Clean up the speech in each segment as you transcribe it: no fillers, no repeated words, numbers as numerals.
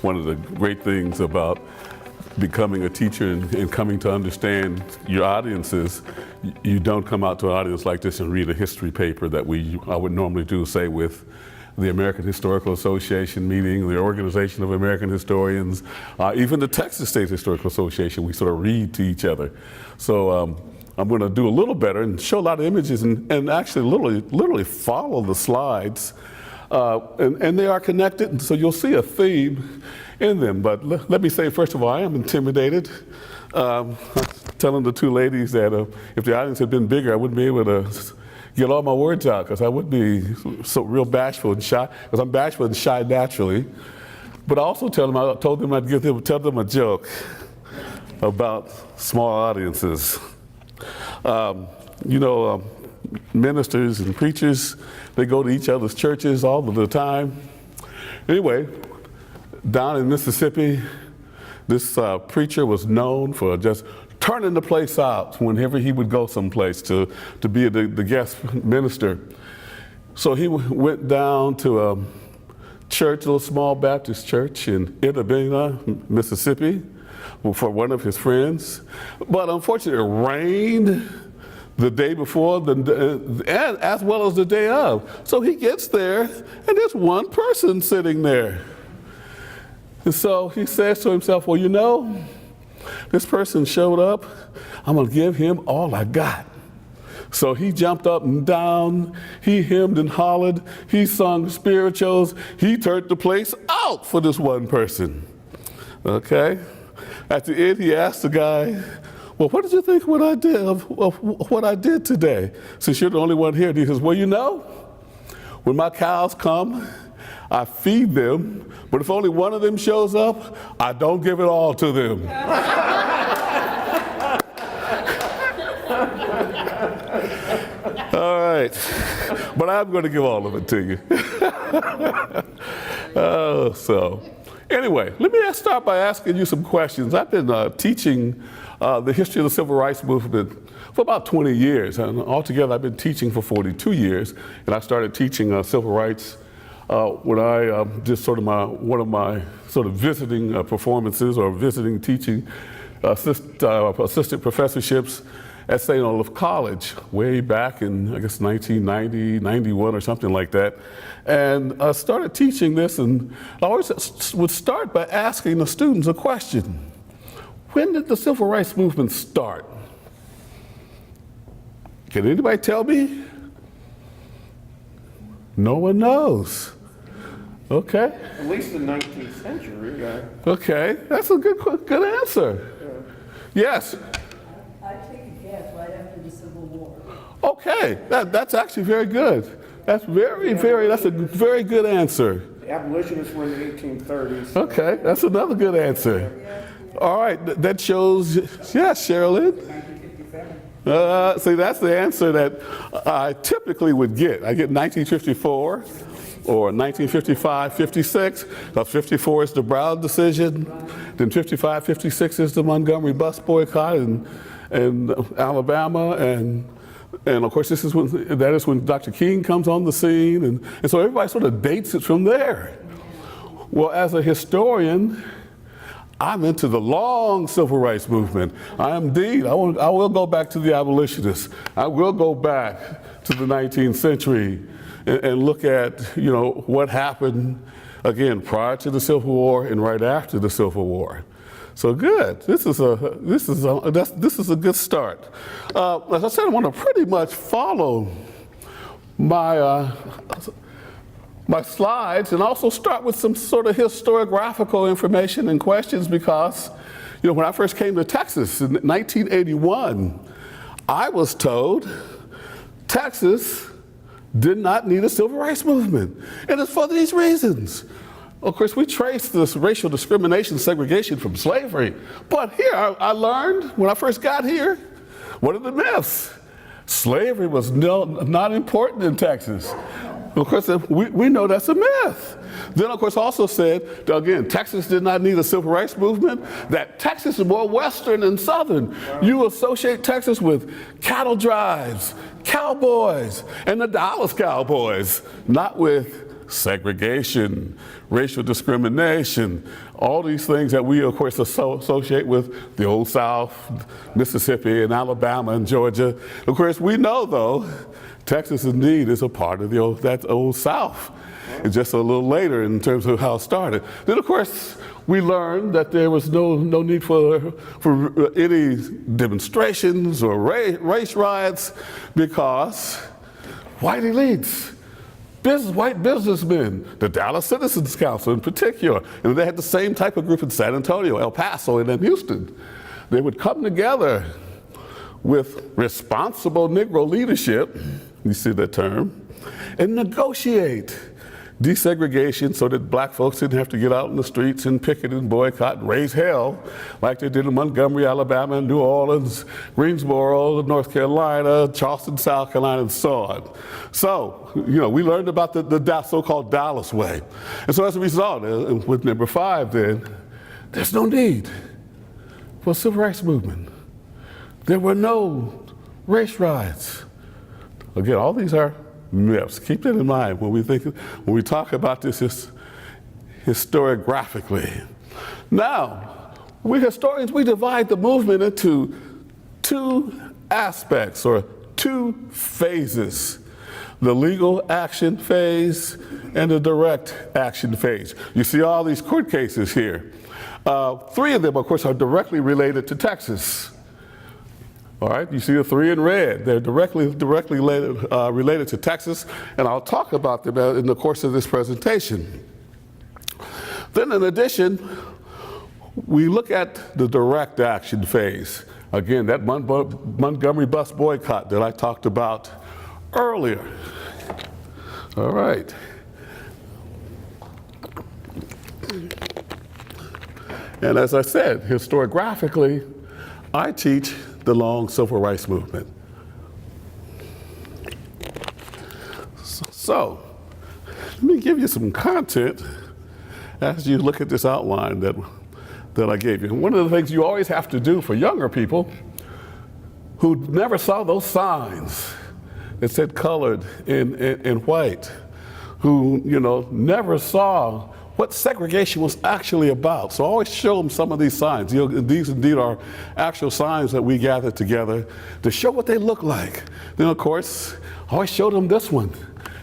one of the great things about becoming a teacher and coming to understand your audiences. You don't come out to an audience like this and read a history paper that I would normally do, say, with the American Historical Association meeting, the Organization of American Historians, even the Texas State Historical Association. We sort of read to each other. So I'm going to do a little better and show a lot of images and actually literally follow the slides. And they are connected, and so you'll see a theme in them. But let me say, first of all, I am intimidated. Telling the two ladies that if the audience had been bigger, I wouldn't be able to get all my words out, because I would be so real bashful and shy, because I'm bashful and shy naturally. But I also told them I'd tell them a joke about small audiences. Ministers and preachers, they go to each other's churches all of the time. Anyway, down in Mississippi, this preacher was known for just turning the place out whenever he would go someplace to be the guest minister. So he went down to a church, a little small Baptist church in Itabena, Mississippi, for one of his friends. But unfortunately, it rained the day before, and as well as the day of. So he gets there, and there's one person sitting there. And so he says to himself, well, this person showed up. I'm going to give him all I got. So he jumped up and down. He hemmed and hollered. He sung spirituals. He turned the place out for this one person. Okay? At the end, he asked the guy, well, what did you think of what I did today? Since you're the only one here. And he says, well, when my cows come, I feed them, but if only one of them shows up, I don't give it all to them. All right, but I'm going to give all of it to you. So anyway, let me start by asking you some questions. I've been teaching the history of the civil rights movement for about 20 years, and altogether I've been teaching for 42 years, and I started teaching civil rights when I did one of my visiting performances or visiting teaching assistant professorships at St. Olaf College way back in, I guess, 1990, 91 or something like that. And I started teaching this, and I always would start by asking the students a question. When did the civil rights movement start? Can anybody tell me? No one knows. Okay. At least the 19th century. Okay, that's a good answer. Yeah. Yes. I take a guess right after the Civil War. Okay, that's actually very good. That's that's a very good answer. The abolitionists were in the 1830s. Okay, that's another good answer. All right, that shows, yes, Sherilyn. 1957. See, that's the answer that I typically would get. I get 1954 or 1955, 56. 54 is the Brown decision. Then 55, 56 is the Montgomery bus boycott in Alabama, and of course that is when Dr. King comes on the scene, and so everybody sort of dates it from there. Well, as a historian, I'm into the long civil rights movement. I am indeed. I will go back to the abolitionists. I will go back to the 19th century and look at what happened again prior to the Civil War and right after the Civil War. So good. This is a good start. As I said, I want to pretty much follow my slides and also start with some sort of historiographical information and questions, because when I first came to Texas in 1981, I was told Texas did not need a civil rights movement, and it's for these reasons. Of course, we trace this racial discrimination, segregation from slavery, but here I learned when I first got here, what are the myths? Slavery was not important in Texas. Of course, we know that's a myth. Then, of course, also said, that, again, Texas did not need a civil rights movement, that Texas is more Western than Southern. You associate Texas with cattle drives, cowboys, and the Dallas Cowboys, not with segregation, racial discrimination, all these things that we, of course, associate with the Old South, Mississippi, and Alabama, and Georgia. Of course, we know, though, Texas indeed is a part of that Old South. It's just a little later in terms of how it started. Then, of course, we learned that there was no need for any demonstrations or race riots because white elites, white businessmen, the Dallas Citizens Council in particular, and they had the same type of group in San Antonio, El Paso, and then Houston. They would come together with responsible Negro leadership, you see that term, and negotiate desegregation so that black folks didn't have to get out in the streets and picket and boycott and raise hell like they did in Montgomery, Alabama, and New Orleans, Greensboro, North Carolina, Charleston, South Carolina, and so on. So, we learned about the so-called Dallas way. And so as a result, with number 5 then, there's no need for a civil rights movement. There were no race riots. Again, all these are myths. Keep that in mind when we talk about this historiographically. Now, we historians, we divide the movement into 2 aspects or 2 phases: the legal action phase and the direct action phase. You see all these court cases here. 3 of them, of course, are directly related to Texas. All right, you see the 3 in red. They're directly related to Texas, and I'll talk about them in the course of this presentation. Then in addition, we look at the direct action phase. Again, that Montgomery bus boycott that I talked about earlier. All right. And as I said, historiographically, I teach the long civil rights movement. So, let me give you some content as you look at this outline that I gave you. One of the things you always have to do for younger people who never saw those signs that said colored and white, who never saw what segregation was actually about. So I always show them some of these signs. These indeed are actual signs that we gathered together to show what they look like. Then of course, I always showed them this one.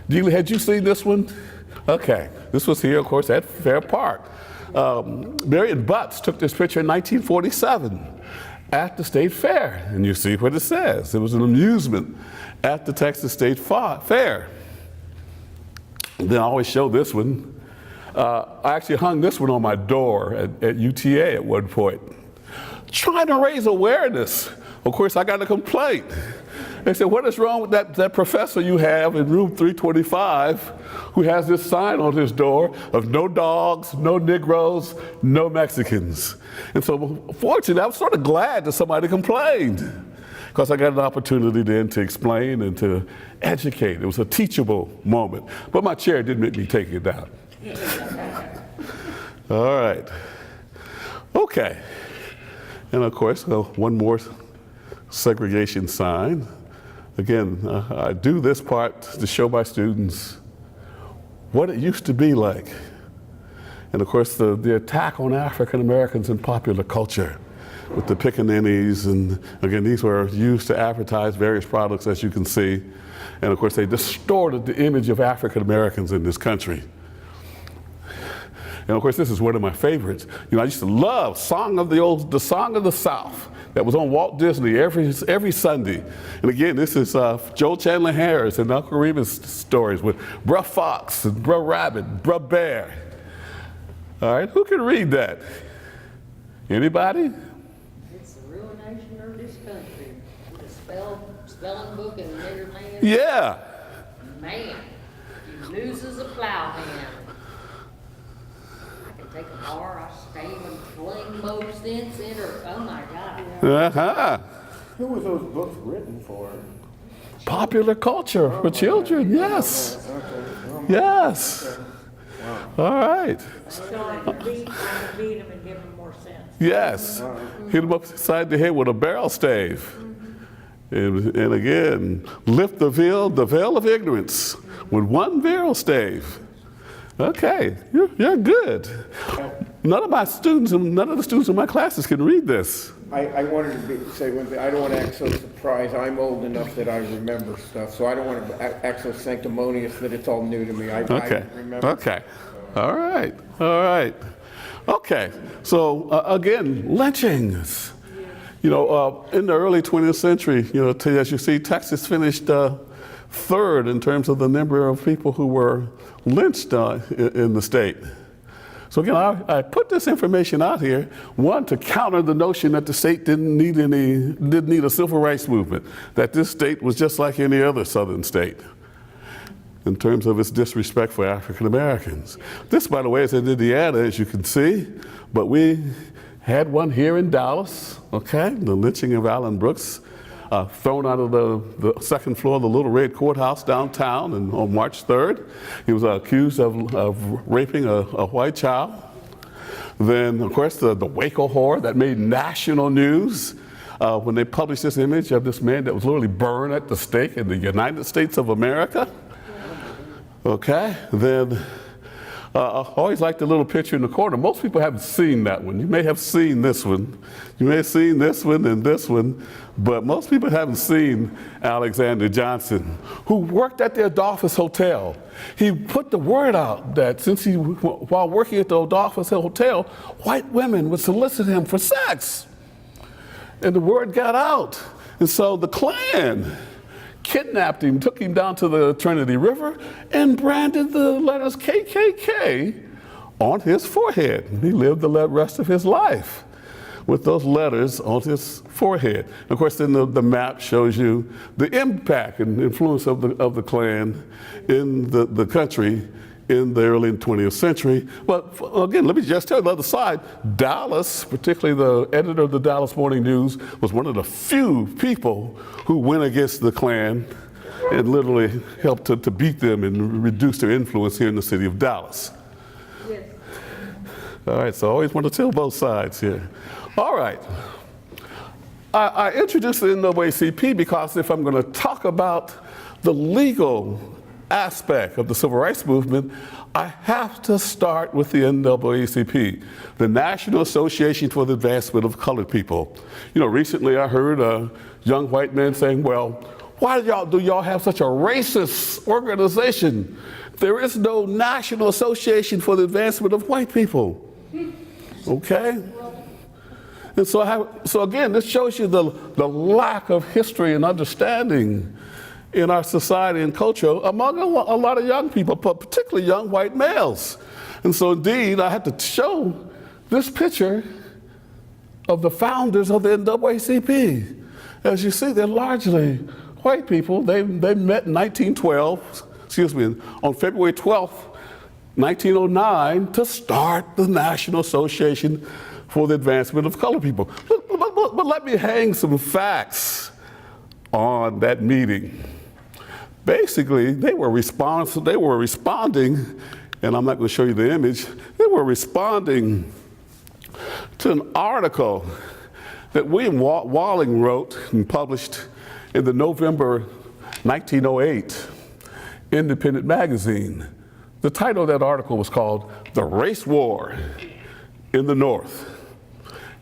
Had you seen this one? Okay, this was here, of course, at Fair Park. Marion Butts took this picture in 1947 at the State Fair, and you see what it says. It was an amusement at the Texas State Fair. Then I always show this one. I actually hung this one on my door at UTA at one point, trying to raise awareness. Of course, I got a complaint. They said, what is wrong with that professor you have in room 325 who has this sign on his door of no dogs, no Negroes, no Mexicans? And so fortunately, I was sort of glad that somebody complained, because I got an opportunity then to explain and to educate. It was a teachable moment. But my chair didn't make me take it down. All right. Okay. And of course, one more segregation sign. Again, I do this part to show my students what it used to be like. And of course, the attack on African Americans in popular culture with the pickaninnies, and again, these were used to advertise various products, as you can see. And of course, they distorted the image of African Americans in this country. And of course, this is one of my favorites. I used to love the Song of the South that was on Walt Disney every Sunday. And again, this is Joe Chandler Harris and Uncle Remus stories with Bruh Fox and Bruh Rabbit, Bruh Bear. All right, who can read that? Anybody? It's the ruination of this country. The spelling book in nigger hand. Yeah. Man, he loses a plow hand. Take a bar, I stave and fling most sense in her. Oh my God. Uh-huh. Who was those books written for? Popular culture for children, yes. Yes. All right. So I could beat them and give them more sense. Yes. Hit them upside the head with a barrel stave. And again, lift the veil of ignorance with one barrel stave. Okay, you're good. None of the students in my classes can read this. I wanted to say one thing. I don't want to act so surprised. I'm old enough that I remember stuff, so I don't want to act so sanctimonious that it's all new to me. I remember. Okay. All right. Okay. So again, lynchings. In the early 20th century, as you see, Texas finished third in terms of the number of people who were lynched in the state. So again, I put this information out here, one, to counter the notion that the state didn't need a civil rights movement, that this state was just like any other southern state in terms of its disrespect for African Americans. This, by the way, is in Indiana, as you can see, but we had one here in Dallas, okay, the lynching of Alan Brooks, thrown out of the second floor of the Little Red Courthouse downtown on March 3rd. He was accused of raping a white child. Then, of course, the Waco horror that made national news when they published this image of this man that was literally burned at the stake in the United States of America. Okay, then I always like the little picture in the corner. Most people haven't seen that one. You may have seen this one. You may have seen this one and this one, but most people haven't seen Alexander Johnson, who worked at the Adolphus Hotel. He put the word out that while working at the Adolphus Hotel, white women would solicit him for sex. And the word got out. And so the Klan kidnapped him, took him down to the Trinity River, and branded the letters KKK on his forehead. He lived the rest of his life with those letters on his forehead. And of course, then the map shows you the impact and influence of the Klan in the country in the early 20th century. But again, let me just tell you the other side. Dallas, particularly the editor of the Dallas Morning News, was one of the few people who went against the Klan and literally helped to beat them and reduce their influence here in the city of Dallas. Yes. All right, so I always want to tell both sides here. All right. I introduced the NAACP because if I'm going to talk about the legal aspect of the civil rights movement, I have to start with the NAACP, the National Association for the Advancement of Colored People. Recently I heard a young white man saying, well, why do y'all have such a racist organization? There is no National Association for the Advancement of White People. Okay? And so again, this shows you the lack of history and understanding in our society and culture among a lot of young people, but particularly young white males. And so indeed, I had to show this picture of the founders of the NAACP. As you see, they're largely white people. They met in 1912, on February 12th, 1909, to start the National Association for the Advancement of Colored People. But let me hang some facts on that meeting. Basically, they were responding, and I'm not going to show you the image, they were responding to an article that William Walling wrote and published in the November 1908 Independent magazine. The title of that article was called "The Race War in the North."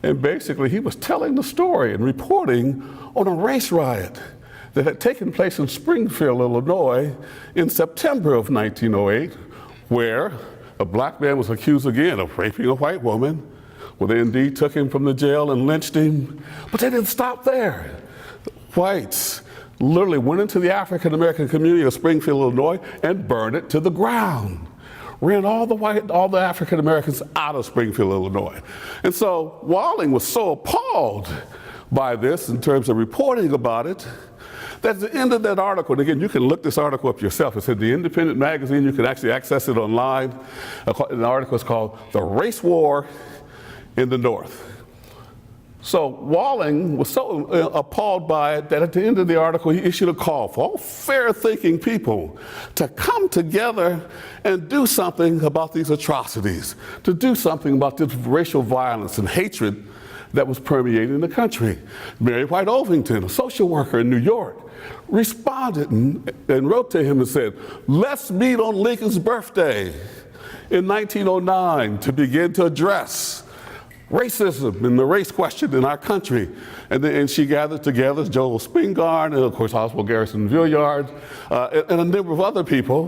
And basically, he was telling the story and reporting on a race riot that had taken place in Springfield, Illinois in September of 1908, where a black man was accused again of raping a white woman. Well, they indeed took him from the jail and lynched him, but they didn't stop there. Whites literally went into the African American community of Springfield, Illinois, and burned it to the ground. Ran all the African Americans out of Springfield, Illinois. And so Walling was so appalled by this in terms of reporting about it, that at the end of that article, and again, you can look this article up yourself. It's in the Independent magazine. You can actually access it online. The article is called "The Race War in the North." So Walling was so appalled by it that at the end of the article, he issued a call for all fair-thinking people to come together and do something about these atrocities, to do something about this racial violence and hatred that was permeating the country. Mary White Ovington, a social worker in New York, responded and wrote to him and said, "Let's meet on Lincoln's birthday in 1909 to begin to address racism and the race question in our country. And she gathered together Joel Spingarn and, of course, Oswald Garrison Villiard and a number of other people,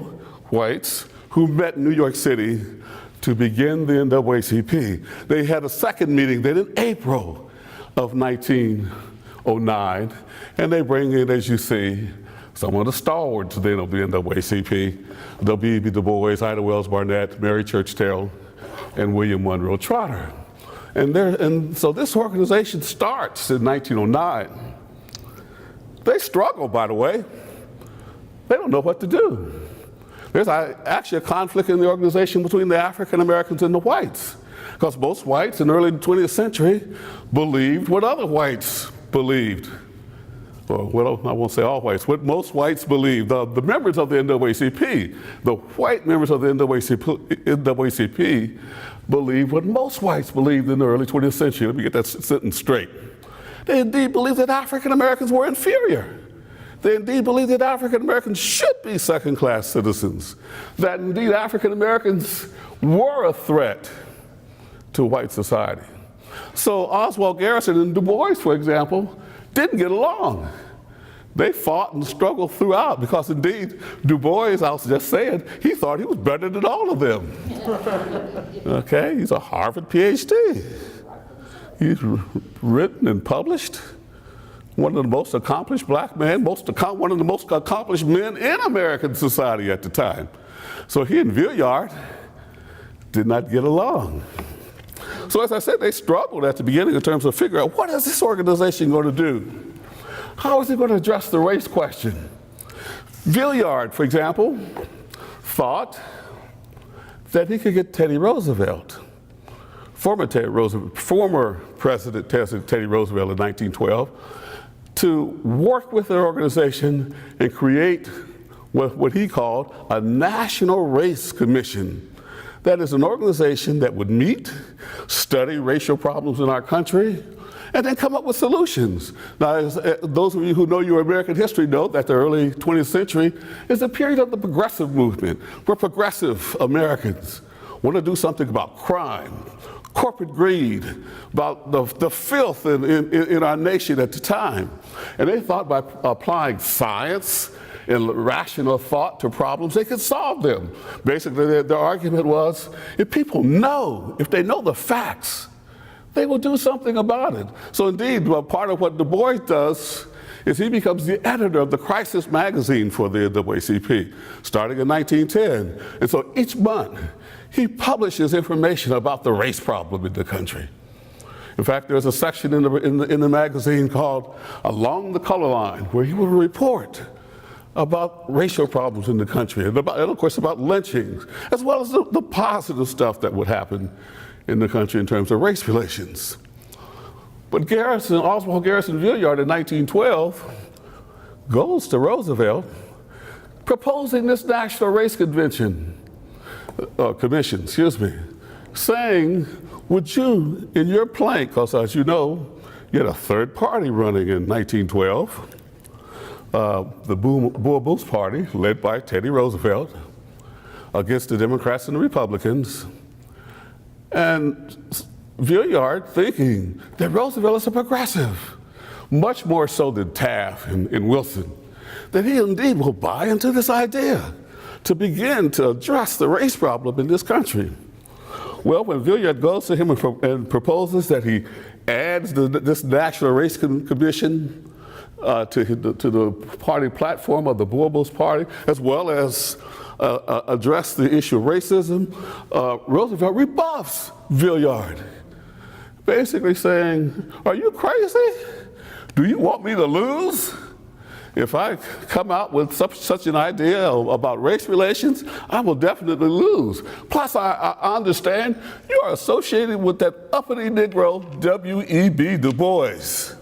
whites, who met in New York City to begin the NAACP. They had a second meeting then in April of 1909, and they bring in, as you see, some of the stalwarts then of the NAACP, W.E.B. Du Bois, Ida Wells Barnett, Mary Church Terrell, and William Monroe Trotter. And so this organization starts in 1909. They struggle, by the way. They don't know what to do. There's actually a conflict in the organization between the African Americans and the whites, because most whites in the early 20th century believed what other whites believed. Well, I won't say all whites, what most whites believed. The members of the NAACP, the white members of the NAACP believed what most whites believed in the early 20th century. Let me get that sentence straight. They indeed believed that African Americans were inferior. They indeed believed that African Americans should be second-class citizens, that indeed African Americans were a threat to white society. So Oswald Garrison and Du Bois, for example, didn't get along. They fought and struggled throughout because indeed Du Bois, I was just saying, he thought he was better than all of them. Okay, he's a Harvard PhD. He's written and published. One of the most accomplished black men, one of the most accomplished men in American society at the time. So he and Villiard did not get along. So as I said, they struggled at the beginning in terms of figuring out what is this organization going to do? How is it going to address the race question? Villiard, for example, thought that he could get Teddy Roosevelt, former President Teddy Roosevelt in 1912, to work with their organization and create what he called a National Race Commission. That is an organization that would meet, study racial problems in our country, and then come up with solutions. Now, those of you who know your American history know that the early 20th century is a period of the progressive movement, where progressive Americans want to do something about crime, corporate greed, about the filth in our nation at the time. And they thought by applying science and rational thought to problems, they could solve them. Basically, their argument was, if they know the facts, they will do something about it. So indeed, part of what Du Bois does is he becomes the editor of the Crisis magazine for the NAACP, starting in 1910. And so each month, he publishes information about the race problem in the country. In fact, there's a section in the magazine called Along the Color Line, where he will report about racial problems in the country, and of course about lynchings, as well as the positive stuff that would happen in the country in terms of race relations. But Oswald Garrison Villiard in 1912 goes to Roosevelt proposing this National Race Commission, saying, would you, in your plank, because as you know, you had a third party running in 1912, the Boer Booth Party, led by Teddy Roosevelt, against the Democrats and the Republicans. And Villiard thinking that Roosevelt is a progressive, much more so than Taft and Wilson, that he indeed will buy into this idea to begin to address the race problem in this country. Well, when Villiard goes to him and proposes that he adds this National Race Commission to the party platform of the Boer Booth Party, as well as address the issue of racism, Roosevelt rebuffs Villiard, basically saying, are you crazy? Do you want me to lose? If I come out with such an idea about race relations, I will definitely lose. Plus, I understand you are associated with that uppity Negro, W.E.B. Du Bois,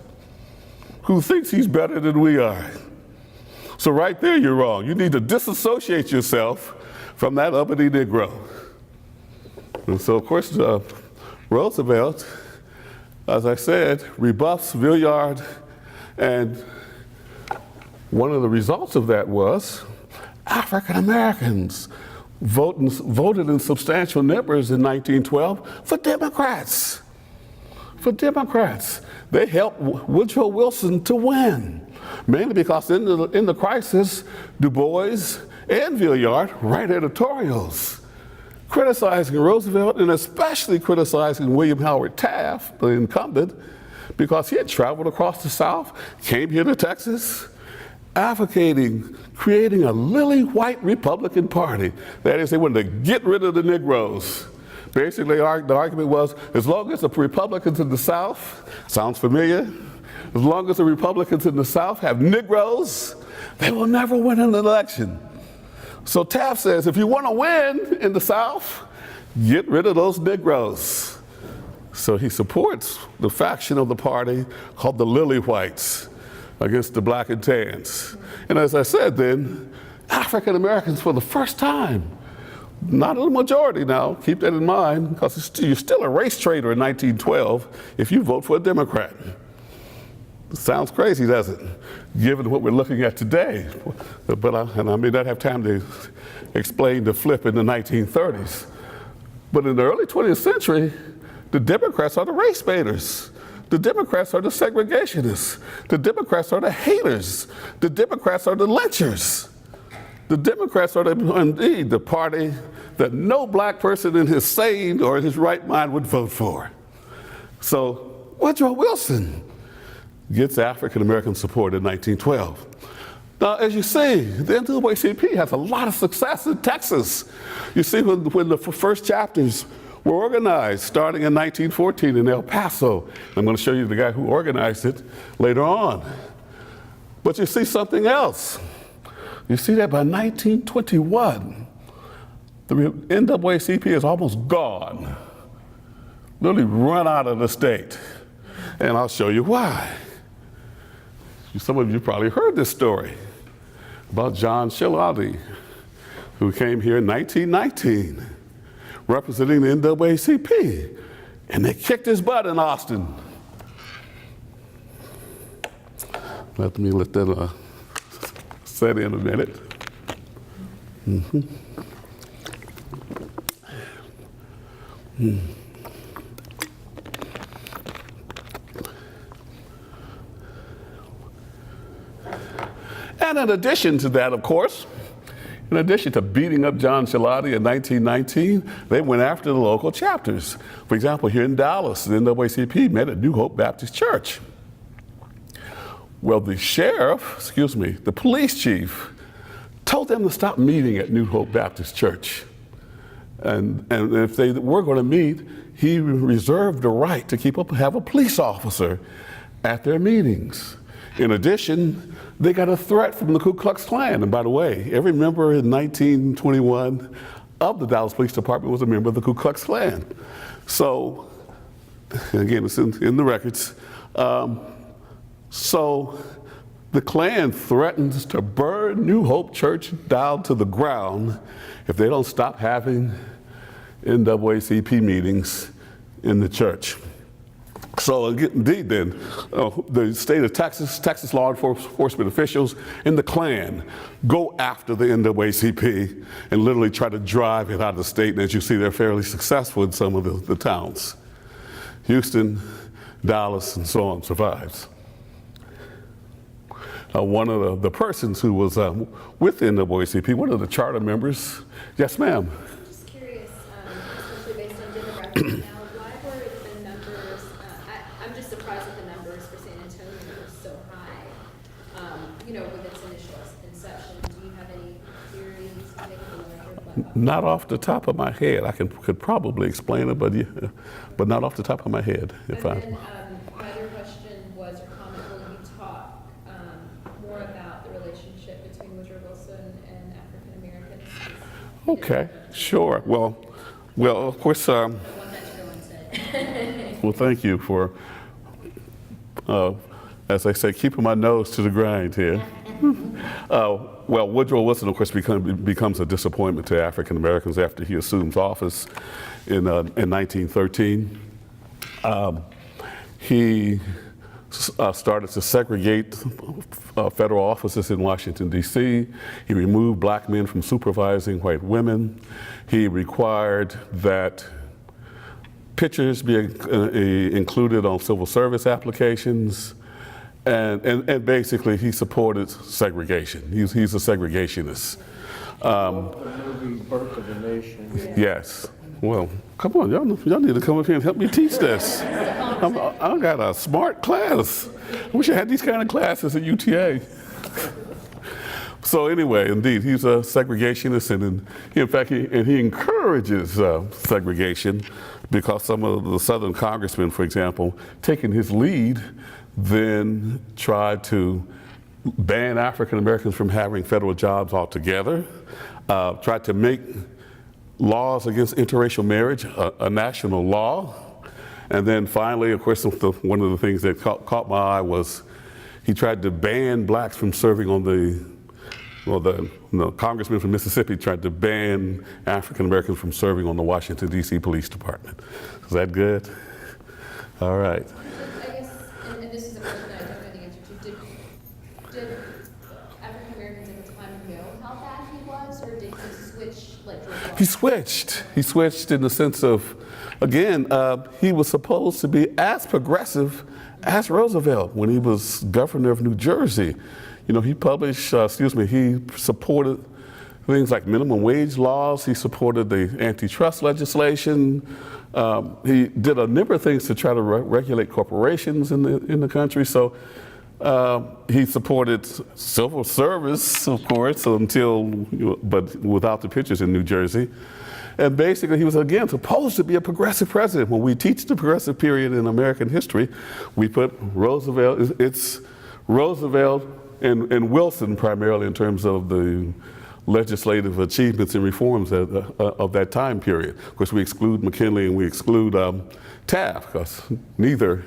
who thinks he's better than we are. So right there, you're wrong. You need to disassociate yourself from that uppity Negro. And so, of course, Roosevelt, as I said, rebuffs Villiard, and one of the results of that was African Americans voted in substantial numbers in 1912 for Democrats. For Democrats. They helped Woodrow Wilson to win, mainly because in the crisis, Du Bois and Villard write editorials criticizing Roosevelt and especially criticizing William Howard Taft, the incumbent, because he had traveled across the South, came here to Texas, advocating creating a lily white Republican Party. That is, they wanted to get rid of the Negroes. Basically, the argument was, as long as the Republicans in the South, sounds familiar, as long as the Republicans in the South have Negroes, they will never win an election. So Taft says, if you want to win in the South, get rid of those Negroes. So he supports the faction of the party called the Lily Whites against the black and tans. And as I said then, African Americans for the first time, not a majority now, keep that in mind, because you're still a race traitor in 1912 if you vote for a Democrat. It sounds crazy, doesn't it? Given what we're looking at today. But I may not have time to explain the flip in the 1930s. But in the early 20th century, the Democrats are the race baiters. The Democrats are the segregationists. The Democrats are the haters. The Democrats are the lynchers. The Democrats are indeed the party that no black person in his sane or in his right mind would vote for. So Woodrow Wilson gets African American support in 1912. Now, as you see, the NAACP has a lot of success in Texas. You see, when the first chapters were organized, starting in 1914 in El Paso. I'm going to show you the guy who organized it later on. But you see something else. You see that by 1921, the NAACP is almost gone, literally run out of the state. And I'll show you why. Some of you probably heard this story about John Shillelagh, who came here in 1919, representing the NAACP, and they kicked his butt in Austin. Let that set in a minute. And in addition to that, of course, in addition to beating up John Shillelagh in 1919, they went after the local chapters. For example, here in Dallas, the NAACP met at New Hope Baptist Church. Well, the police chief told them to stop meeting at New Hope Baptist Church. And if they were going to meet, he reserved the right to have a police officer at their meetings. In addition, they got a threat from the Ku Klux Klan. And by the way, every member in 1921 of the Dallas Police Department was a member of the Ku Klux Klan. So, again, it's in the records. So the Klan threatens to burn New Hope Church down to the ground if they don't stop having NAACP meetings in the church. So indeed then, the state of Texas law enforcement officials and the Klan go after the NAACP and literally try to drive it out of the state. And as you see, they're fairly successful in some of the towns. Houston, Dallas, and so on survives. One of the persons who was with the NAACP, one of the charter members, yes ma'am. I'm just curious, especially based on demographics now, why were the numbers, I'm just surprised that the numbers for San Antonio were so high, with its initial inception. Do you have any theories to make it larger? Not off the top of my head. I could probably explain it, but not off the top of my head. My other question was, or comment, will you talk more about the relationship between Woodrow Wilson and African Americans? Okay, sure. Well, of course. I want that to go unsaid. Well, thank you for, as I say, keeping my nose to the grind here. Well, Woodrow Wilson, of course, becomes a disappointment to African Americans after he assumes office in 1913. He started to segregate federal offices in Washington, D.C. He removed black men from supervising white women. He required that pictures be included on civil service applications. And basically, he supported segregation. He's a segregationist. The movie Birth of a Nation. Yes. Well, come on, y'all need to come up here and help me teach this. I got a smart class. I wish I had these kind of classes at UTA. So anyway, indeed, he's a segregationist, and in fact, he encourages segregation because some of the Southern congressmen, for example, taking his lead, then tried to ban African Americans from having federal jobs altogether, tried to make laws against interracial marriage a national law. And then finally, of course, one of the things that caught my eye was he tried to ban blacks from serving on the congressman from Mississippi tried to ban African Americans from serving on the Washington, D.C. Police Department. Is that good? All right. I guess, and this is a question that I don't know the answer to, did African Americans at the time know how bad he was, or did he switch like George Washington? He switched in the sense of, again, he was supposed to be as progressive as Roosevelt when he was governor of New Jersey. You know, he he supported things like minimum wage laws. He supported the antitrust legislation. He did a number of things to try to regulate corporations in the country. So he supported civil service, of course, but without the pictures in New Jersey. And basically, he was, again, supposed to be a progressive president. When we teach the progressive period in American history, we put Roosevelt, it's Roosevelt and Wilson primarily in terms of the legislative achievements and reforms of that time period. Of course, we exclude McKinley and we exclude Taft because neither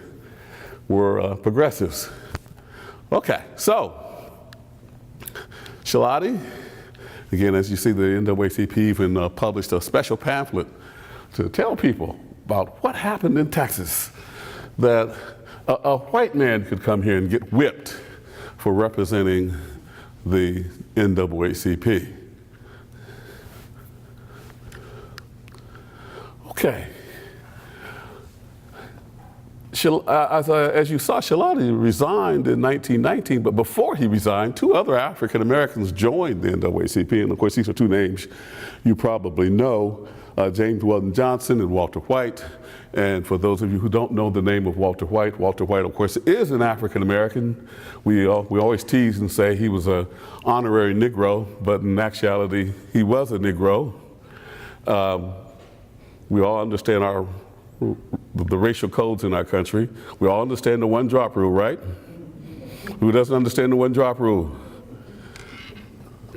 were progressives. Okay, so Shalati, again, as you see, the NAACP even published a special pamphlet to tell people about what happened in Texas, that a white man could come here and get whipped for representing the NAACP. Okay. As you saw, Shalati resigned in 1919, but before he resigned, two other African Americans joined the NAACP, and of course these are two names you probably know, James Weldon Johnson and Walter White. And for those of you who don't know the name of Walter White, of course, is an African American. We always tease and say he was an honorary Negro, but in actuality, he was a Negro. We all understand the racial codes in our country. We all understand the one-drop rule, right? Who doesn't understand the one-drop rule?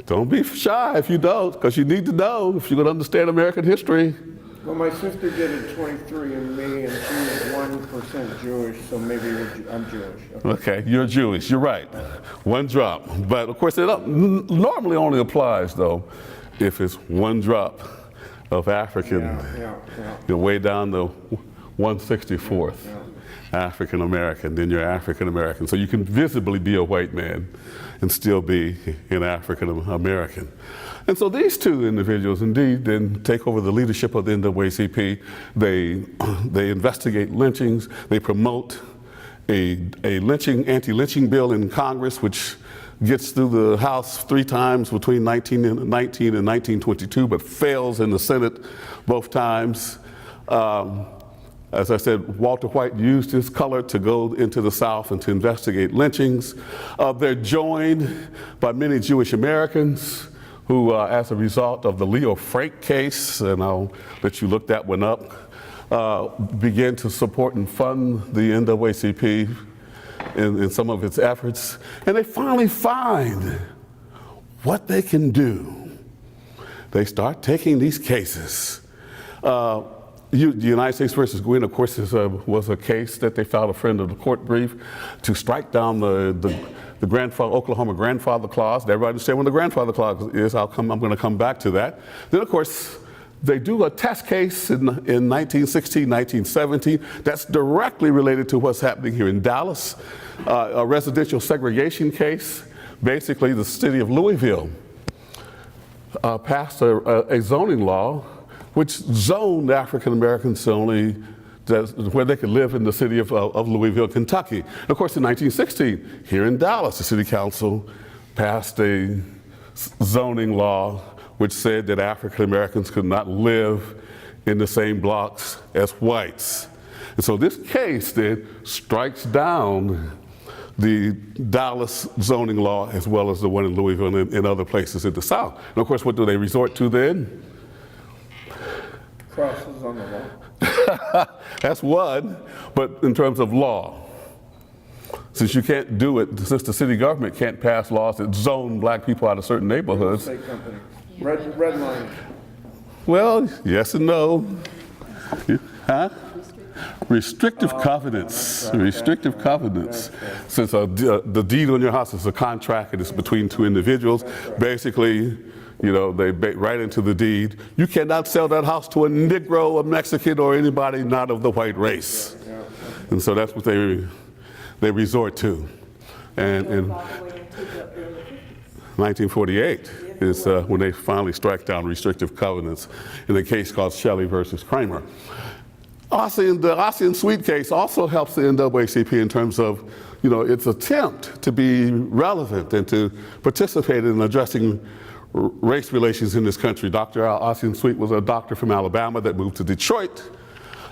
Don't be shy if you don't, because you need to know if you're going to understand American history. Well, my sister did a 23andMe, and she was 1% Jewish, so maybe I'm Jewish. Okay, you're Jewish. You're right. One drop. But of course, it normally only applies, though, if it's one drop of African, you're way down the 164th African American, then you're African American. So you can visibly be a white man and still be an African American. And so these two individuals indeed then take over the leadership of the NAACP. They investigate lynchings. They promote a anti-lynching bill in Congress, which gets through the House 3 times between 1919 and 1922, but fails in the Senate both times. As I said, Walter White used his color to go into the South and to investigate lynchings. They're joined by many Jewish Americans who, as a result of the Leo Frank case, and I'll let you look that one up, began to support and fund the NAACP in some of its efforts. And they finally find what they can do. They start taking these cases. The United States versus Gwynn, of course, was a case that they filed a friend of the court brief to strike down the Oklahoma grandfather clause. Everybody understand what the grandfather clause is. I'm going to come back to that. Then, of course, They do a test case in 1916, 1917 that's directly related to what's happening here in Dallas, a residential segregation case. Basically, the city of Louisville passed a zoning law which zoned African Americans to only where they could live in the city of Louisville, Kentucky. And of course, in 1916, here in Dallas, the city council passed a zoning law which said that African Americans could not live in the same blocks as whites. And so this case then strikes down the Dallas zoning law as well as the one in Louisville and other places in the South. And of course, what do they resort to then? Crosses on the law. That's one, but in terms of law, since you can't do it, since the city government can't pass laws that zone black people out of certain neighborhoods. State company. Red line. Well, yes and no. Huh? Restrictive covenants. Right. Restrictive covenants. Since the deed on your house is a contract and it's between two individuals, basically, you know, they write into the deed, you cannot sell that house to a Negro, a Mexican, or anybody not of the white race. And so that's what they resort to. And in 1948 is when they finally strike down restrictive covenants in a case called Shelley versus Kramer. The Ossie and Sweatt case also helps the NAACP in terms of, you know, its attempt to be relevant and to participate in addressing race relations in this country. Dr. Ossie and Sweatt was a doctor from Alabama that moved to Detroit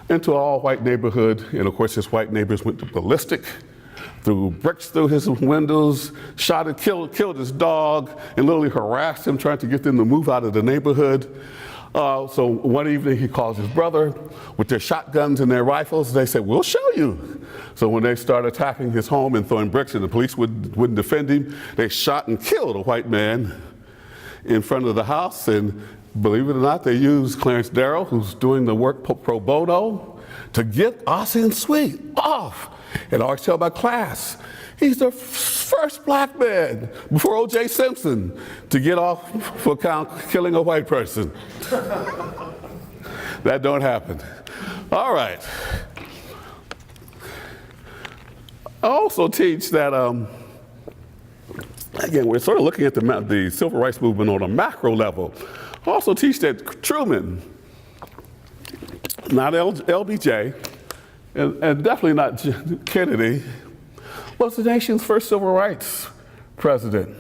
into an all-white neighborhood, and of course his white neighbors went ballistic, threw bricks through his windows, shot and killed his dog, and literally harassed him, trying to get them to move out of the neighborhood. So one evening he calls his brother with their shotguns and their rifles. They said, "We'll show you." So when they started attacking his home and throwing bricks and the police wouldn't defend him, they shot and killed a white man in front of the house. And believe it or not, they used Clarence Darrow, who's doing the work pro bono, to get Ossie and Sweatt off. And I always tell my class, he's the first black man before O.J. Simpson to get off for killing a white person. That don't happen. All right. I also teach that, again, we're sort of looking at the civil rights movement on a macro level. I also teach that Truman, not LBJ, and definitely not Kennedy, was the nation's first civil rights president,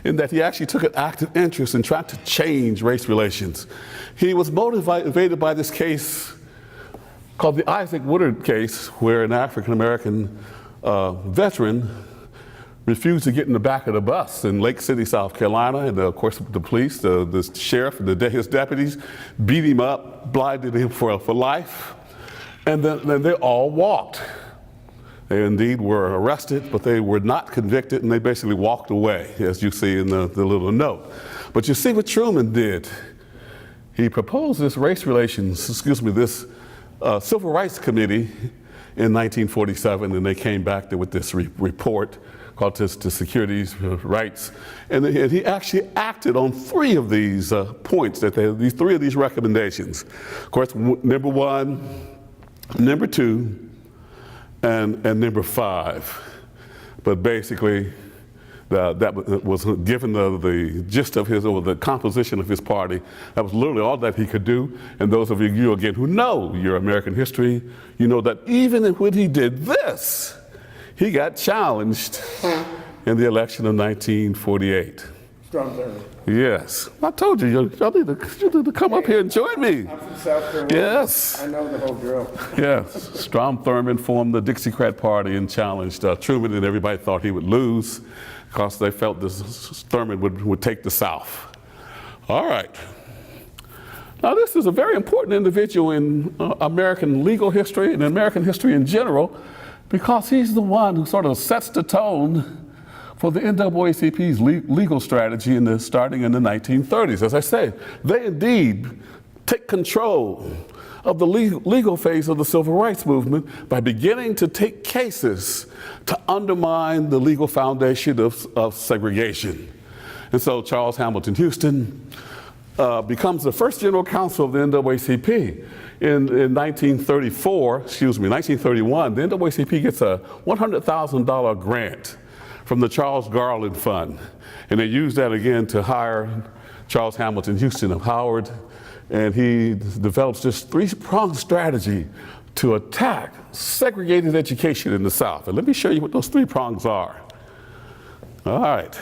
in that he actually took an active interest in trying to change race relations. He was motivated by this case called the Isaac Woodard case, where an African-American veteran refused to get in the back of the bus in Lake City, South Carolina, and of course the police, the sheriff, and his deputies beat him up, blinded him for life, and then they all walked. They indeed were arrested, but they were not convicted, and they basically walked away, as you see in the little note. But you see what Truman did. He proposed this this Civil Rights Committee in 1947, and they came back with this report called to Securities Rights. And he actually acted on three of these points, three of these recommendations. Of course, number one, number two, and number five. But basically, that was given the gist of the composition of his party. That was literally all that he could do. And those of you again who know your American history, you know that even when he did this, he got challenged in the election of 1948. Strong third. Yes. I told you, you need to come up here and join me. I'm from South Carolina. Yes. I know the whole drill. Yes. Strom Thurmond formed the Dixiecrat Party and challenged Truman, and everybody thought he would lose because they felt this Thurmond would take the South. All right. Now, this is a very important individual in American legal history and American history in general, because he's the one who sort of sets the tone for the NAACP's legal strategy starting in the 1930s. As I say, they indeed take control of the legal phase of the civil rights movement by beginning to take cases to undermine the legal foundation of segregation. And so Charles Hamilton Houston becomes the first general counsel of the NAACP. In 1931, the NAACP gets a $100,000 grant from the Charles Garland Fund. And they use that again to hire Charles Hamilton Houston of Howard. And he develops this three-pronged strategy to attack segregated education in the South. And let me show you what those three prongs are. All right.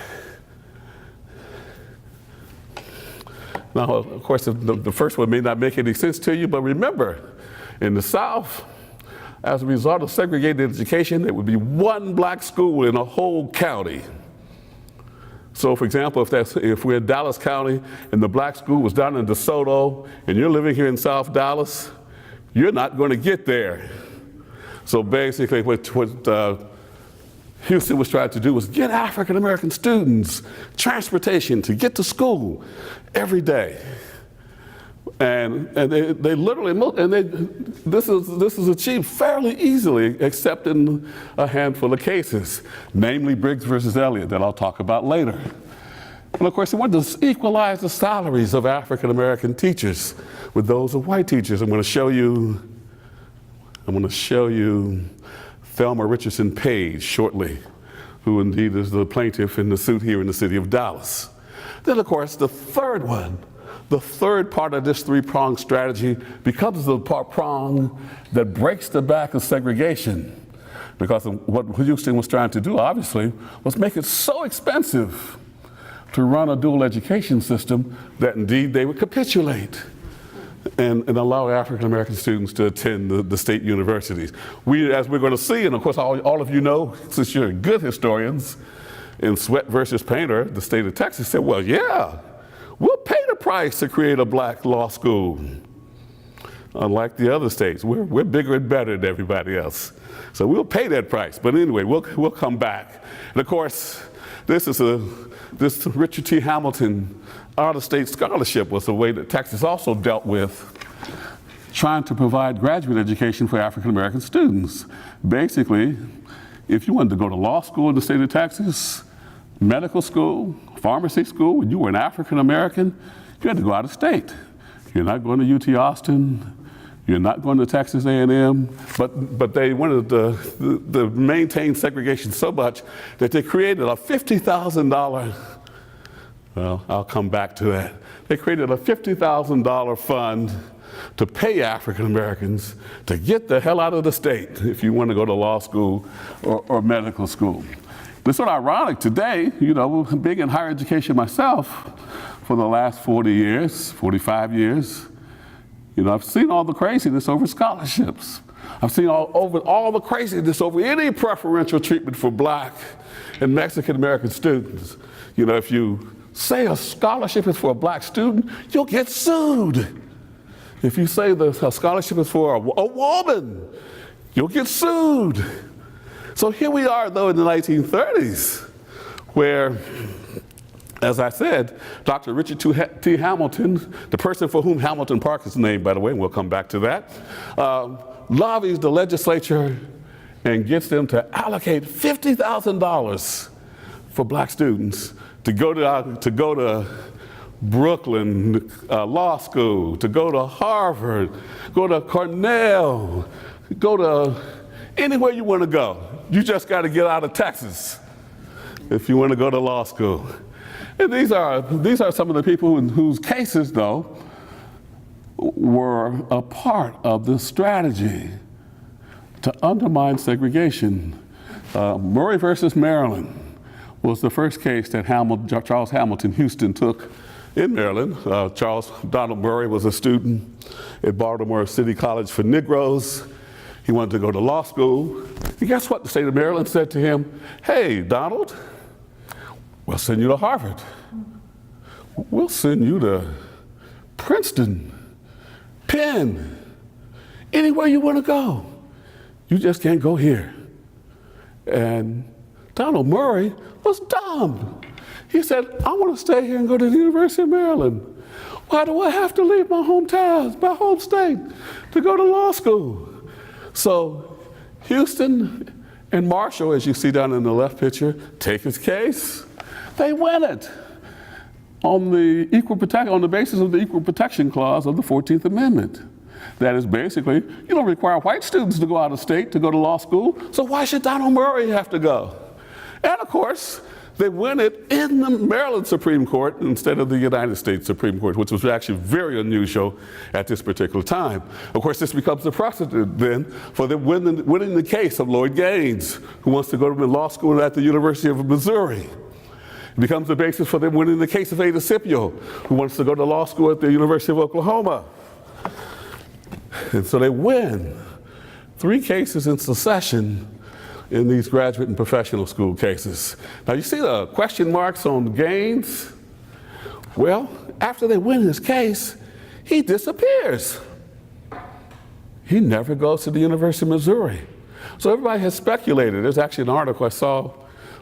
Now, of course, the first one may not make any sense to you, but remember, in the South, as a result of segregated education, there would be one black school in a whole county. So, for example, if we're in Dallas County and the black school was down in DeSoto and you're living here in South Dallas, you're not going to get there. So basically what Houston was trying to do was get African American students transportation to get to school every day. And they literally moved, and this is achieved fairly easily, except in a handful of cases, namely Briggs versus Elliott, that I'll talk about later. And of course, they wanted to equalize the salaries of African American teachers with those of white teachers. I'm going to show you Thelma Richardson Page shortly, who indeed is the plaintiff in the suit here in the city of Dallas. Then, of course, the third part of this three-pronged strategy becomes the prong that breaks the back of segregation. Because what Houston was trying to do, obviously, was make it so expensive to run a dual education system that indeed they would capitulate and allow African American students to attend the state universities. As we're going to see, and of course all of you know, since you're good historians, in Sweatt versus Painter, the state of Texas said, well, yeah, we'll pay the price to create a black law school. Unlike the other states, we're bigger and better than everybody else. So we'll pay that price. But anyway, we'll come back. And of course, this Richard T. Hamilton out-of-state scholarship was the way that Texas also dealt with trying to provide graduate education for African American students. Basically, if you wanted to go to law school in the state of Texas, medical school, pharmacy school, when you were an African American, you had to go out of state. You're not going to UT Austin, you're not going to Texas A&M, but they wanted to maintain segregation so much that they created a $50,000, well, I'll come back to that. They created a $50,000 fund to pay African Americans to get the hell out of the state if you want to go to law school or medical school. It's sort of ironic today, you know, being in higher education myself for the last 40 years, 45 years, you know, I've seen all the craziness over scholarships. I've seen all the craziness over any preferential treatment for black and Mexican American students. You know, if you say a scholarship is for a black student, you'll get sued. If you say a scholarship is for a woman, you'll get sued. So here we are, though, in the 1930s, where, as I said, Dr. Richard T. Hamilton, the person for whom Hamilton Park is named, by the way, and we'll come back to that, lobbies the legislature and gets them to allocate $50,000 for black students to go to Brooklyn Law School, to go to Harvard, go to Cornell, go to anywhere you want to go. You just got to get out of Texas if you want to go to law school. And these are some of the people whose cases, though, were a part of the strategy to undermine segregation. Murray versus Maryland was the first case that Charles Hamilton Houston took in Maryland. Donald Murray was a student at Baltimore City College for Negroes. He wanted to go to law school. And guess what? The state of Maryland said to him, hey, Donald, we'll send you to Harvard. We'll send you to Princeton, Penn, anywhere you want to go. You just can't go here. And Donald Murray was dumb. He said, I want to stay here and go to the University of Maryland. Why do I have to leave my hometown, my home state, to go to law school? So Houston and Marshall, as you see down in the left picture, take his case. They win it. on the basis of the Equal Protection Clause of the 14th Amendment. That is basically, you don't require white students to go out of state to go to law school, so why should Donald Murray have to go? And of course, they win it in the Maryland Supreme Court instead of the United States Supreme Court, which was actually very unusual at this particular time. Of course, this becomes the precedent then for them winning the case of Lloyd Gaines, who wants to go to law school at the University of Missouri. It becomes the basis for them winning the case of Ada Scipio, who wants to go to law school at the University of Oklahoma. And so they win 3 cases in succession in these graduate and professional school cases. Now you see the question marks on Gaines? Well, after they win his case, he disappears. He never goes to the University of Missouri. So everybody has speculated. There's actually an article I saw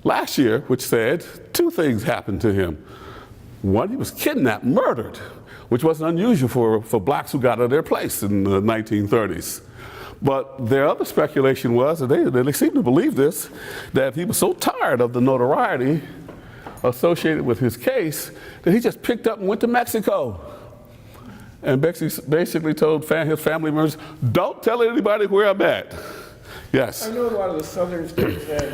last year which said 2 things happened to him. One, he was kidnapped, murdered, which wasn't unusual for blacks who got out of their place in the 1930s. But their other speculation was, and they seem to believe this, that he was so tired of the notoriety associated with his case that he just picked up and went to Mexico. And basically told his family members, don't tell anybody where I'm at. Yes. I know a lot of the southern states had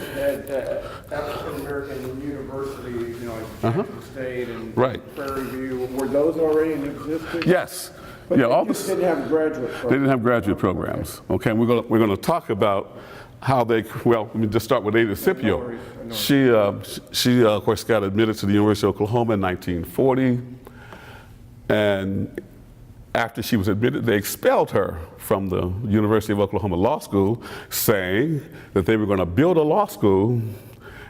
African-American universities, like Jackson State and Prairie View. Were those already in existence? Yes. But yeah, they just didn't have graduate programs. They didn't have graduate programs. Okay, and we're going to talk about how they, well, let me just start with Ada Scipio. She of course, got admitted to the University of Oklahoma in 1940. And after she was admitted, they expelled her from the University of Oklahoma Law School, saying that they were going to build a law school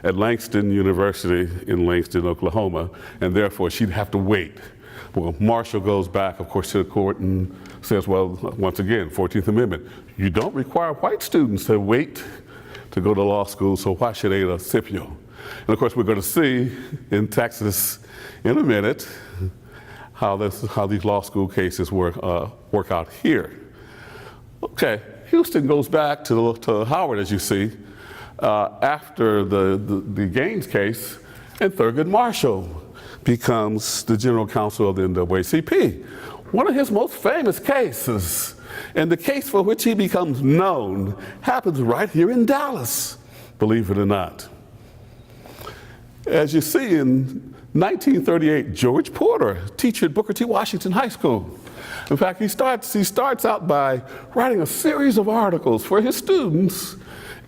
at Langston University in Langston, Oklahoma, and therefore she'd have to wait. Well, Marshall goes back, of course, to the court and says, well, once again, 14th Amendment, you don't require white students to wait to go to law school, so why should Ada Scipio? And of course, we're going to see in Texas in a minute how these law school cases work out here. Okay, Houston goes back to Howard, as you see, after the Gaines case, and Thurgood Marshall becomes the general counsel of the NAACP. One of his most famous cases, and the case for which he becomes known, happens right here in Dallas, believe it or not. As you see, in 1938, George Porter, teacher at Booker T. Washington High School. In fact, he starts out by writing a series of articles for his students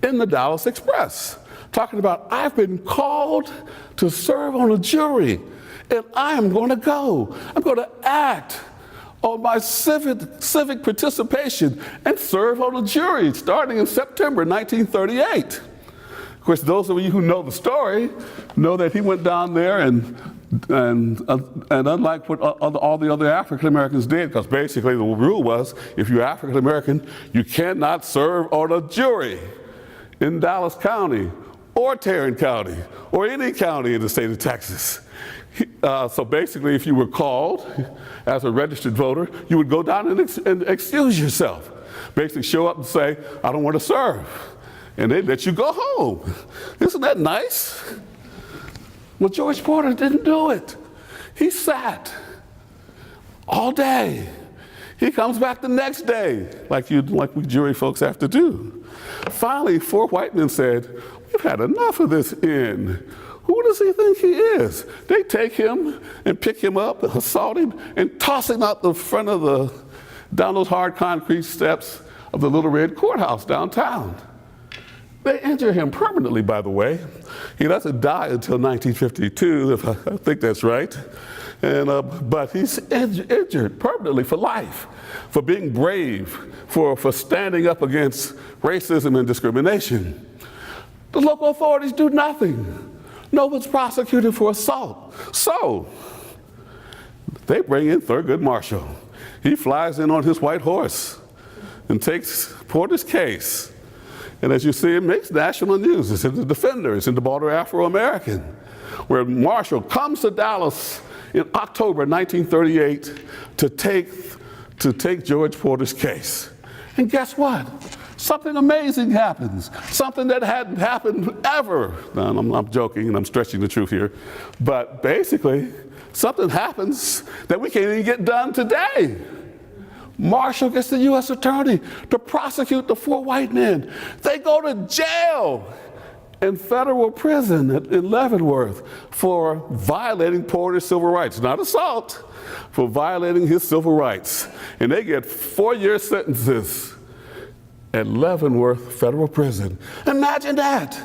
in the Dallas Express, talking about, I've been called to serve on a jury, and I am going to go. I'm going to act on my civic participation and serve on a jury starting in September 1938. Of course, those of you who know the story know that he went down there and unlike what all the other African Americans did, because basically the rule was, if you're African American, you cannot serve on a jury in Dallas County or Tarrant County or any county in the state of Texas. So basically, if you were called as a registered voter, you would go down and excuse yourself. Basically show up and say, I don't want to serve. And they let you go home. Isn't that nice? Well, George Porter didn't do it. He sat all day. He comes back the next day, like we jury folks have to do. Finally, 4 white men said, we've had enough of this end. Who does he think he is? They take him and pick him up, assault him, and toss him out the front of down those hard concrete steps of the Little Red Courthouse downtown. They injure him permanently, by the way. He doesn't die until 1952, if I think that's right. But he's injured permanently for life, for being brave, for standing up against racism and discrimination. The local authorities do nothing. No one's prosecuted for assault. So they bring in Thurgood Marshall. He flies in on his white horse and takes Porter's case. And as you see, it makes national news. It's in the Defender, it's in the Baltimore Afro-American, where Marshall comes to Dallas in October 1938 to take George Porter's case. And guess what? something amazing happens, something that hadn't happened ever. Now, I'm joking and I'm stretching the truth here, but basically, something happens that we can't even get done today. Marshall gets the U.S. attorney to prosecute the 4 white men. They go to jail in federal prison in Leavenworth for violating Porter's civil rights, not assault, for violating his civil rights. And they get 4-year sentences at Leavenworth Federal Prison. Imagine that.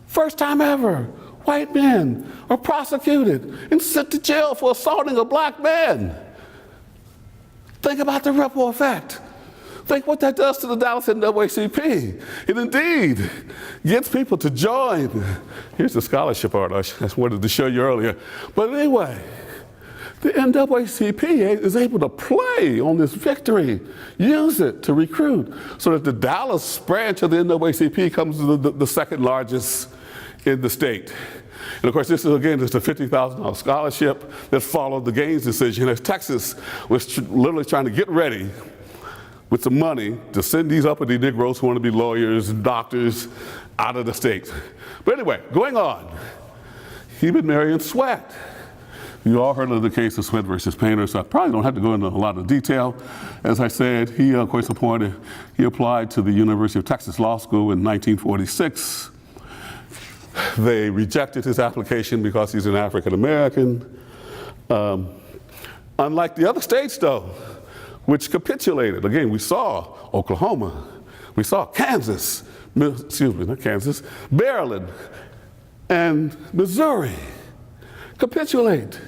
First time ever, white men are prosecuted and sent to jail for assaulting a black man. Think about the ripple effect. Think what that does to the Dallas NAACP. It indeed gets people to join. Here's the scholarship art I wanted to show you earlier. But anyway, the NAACP is able to play on this victory, use it to recruit, so that the Dallas branch of the NAACP becomes the second largest in the state. And of course, this is, again, just a $50,000 scholarship that followed the Gaines decision as Texas was literally trying to get ready with some money to send these uppity Negroes who want to be lawyers and doctors out of the state. But anyway, going on, Heber Marion Sweatt. You all heard of the case of Sweatt versus Painter, so I probably don't have to go into a lot of detail. As I said, he, of course, he applied to the University of Texas Law School in 1946. They rejected his application because he's an African American. Unlike the other states, though, which capitulated. Again, we saw Oklahoma, we saw Kansas, not Kansas, Maryland, and Missouri capitulate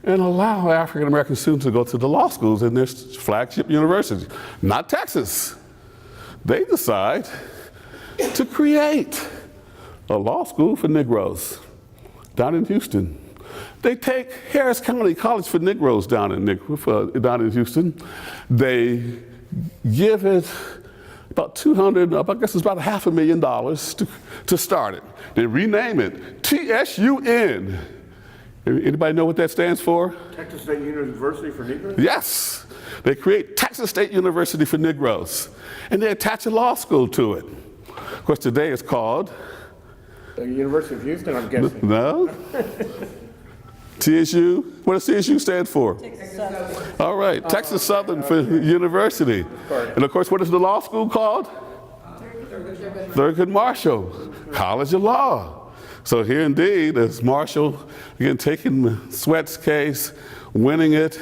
and allow African American students to go to the law schools in their flagship universities. Not Texas. They decide to create a law school for Negroes down in Houston. They take Harris County College for Negroes down in Houston. They give it about $200, I guess it's about $500,000 to start it. They rename it TSUN. Anybody know what that stands for? Texas State University for Negroes? Yes. They create Texas State University for Negroes, and they attach a law school to it. Of course, today it's called The University of Houston, I'm guessing. No. TSU, what does TSU stand for? Texas Southern. All right, Texas Southern for University. And of course, what is the law school called? Thurgood Marshall, College of Law. So here indeed is Marshall, again, taking Sweatt's case, winning it.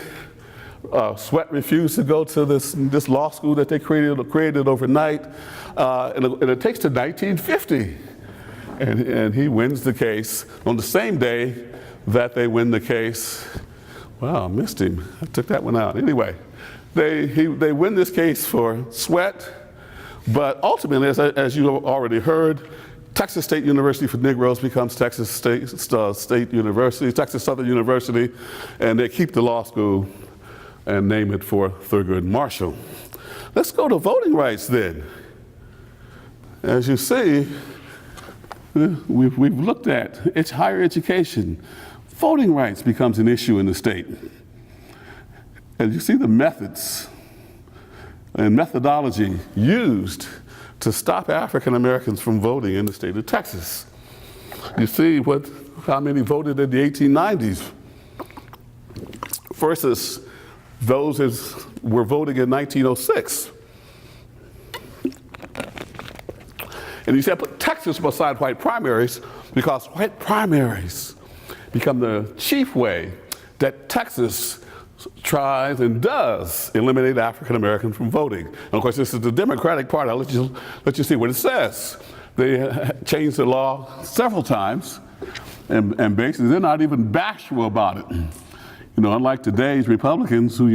Sweatt refused to go to this law school that they created overnight. And it takes to 1950. And he wins the case on the same day that they win the case. Wow, I missed him. I took that one out. Anyway, they win this case for Sweatt, but ultimately, as you already heard, Texas State University for Negroes becomes Texas State University, Texas Southern University, and they keep the law school and name it for Thurgood Marshall. Let's go to voting rights then. As you see, we've looked at higher education. Voting rights becomes an issue in the state. And you see the methods and methodology used to stop African Americans from voting in the state of Texas. You see how many voted in the 1890s versus those that were voting in 1906. And you see, I put Texas beside white primaries because white primaries become the chief way that Texas tries and does eliminate African Americans from voting. And of course, this is the Democratic Party. I'll let you see what it says. They changed the law several times, and basically they're not even bashful about it. You know, unlike today's Republicans who,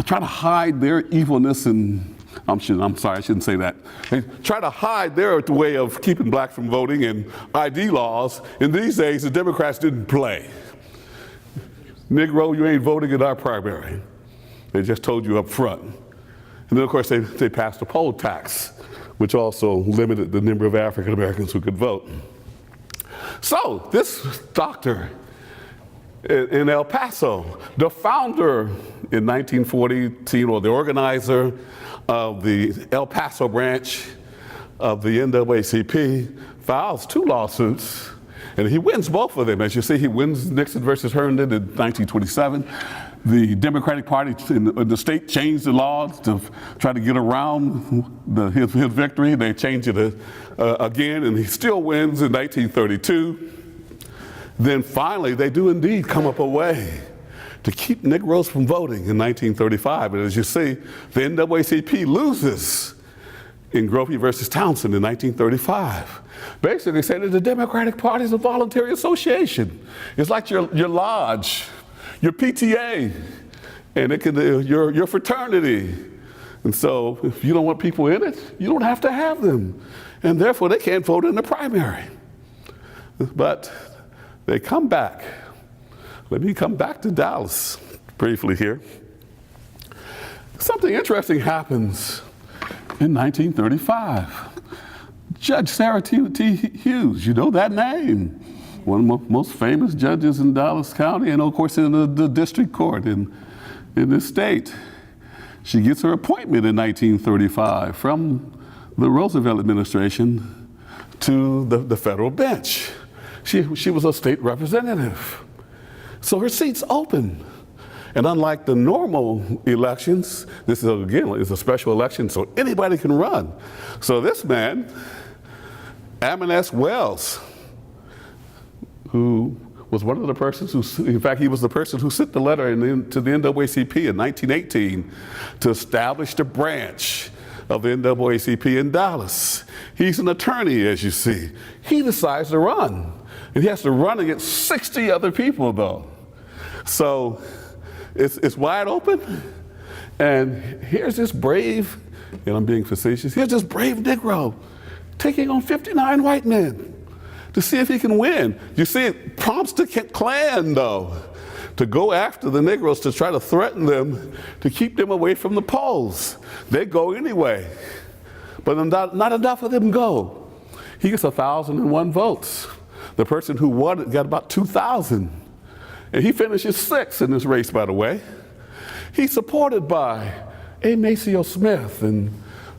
try to hide their evilness and I'm sorry, I shouldn't say that. They try to hide their way of keeping blacks from voting and ID laws. In these days, the Democrats didn't play. Negro, you ain't voting in our primary. They just told you up front. And then, of course, they passed a poll tax, which also limited the number of African Americans who could vote. So this doctor in El Paso. The founder in 1940, or the organizer of the El Paso branch of the NAACP, files 2 lawsuits, and he wins both of them. As you see, he wins Nixon versus Herndon in 1927. The Democratic Party in the state changed the laws to try to get around his victory. They changed it again, and he still wins in 1932. Then finally, they do indeed come up a way to keep Negroes from voting in 1935. And as you see, the NAACP loses in Grovey versus Townsend in 1935. Basically saying that the Democratic Party is a voluntary association. It's like your lodge, your PTA, and it can your fraternity. And so if you don't want people in it, you don't have to have them. And therefore they can't vote in the primary. But they come back. Let me come back to Dallas briefly here. Something interesting happens in 1935. Judge Sarah T. Hughes, you know that name. One of the most famous judges in Dallas County, and of course in the district court in this state. She gets her appointment in 1935 from the Roosevelt administration to the federal bench. She was a state representative. So her seat's open. And unlike the normal elections, this is, again, is a special election, so anybody can run. So this man, Ammon S. Wells, who was one of the persons who, in fact, he was the person who sent the letter to the NAACP in 1918 to establish the branch of the NAACP in Dallas. He's an attorney, as you see. He decides to run. And he has to run against 60 other people, though. So it's wide open. And here's this brave, and I'm being facetious, here's this brave Negro taking on 59 white men to see if he can win. You see, it prompts the Klan, though, to go after the Negroes, to try to threaten them, to keep them away from the polls. They go anyway, but not enough of them go. He gets 1,001 votes. The person who won it got about 2,000. And he finishes 6th in this race, by the way. He's supported by A. Maceo Smith and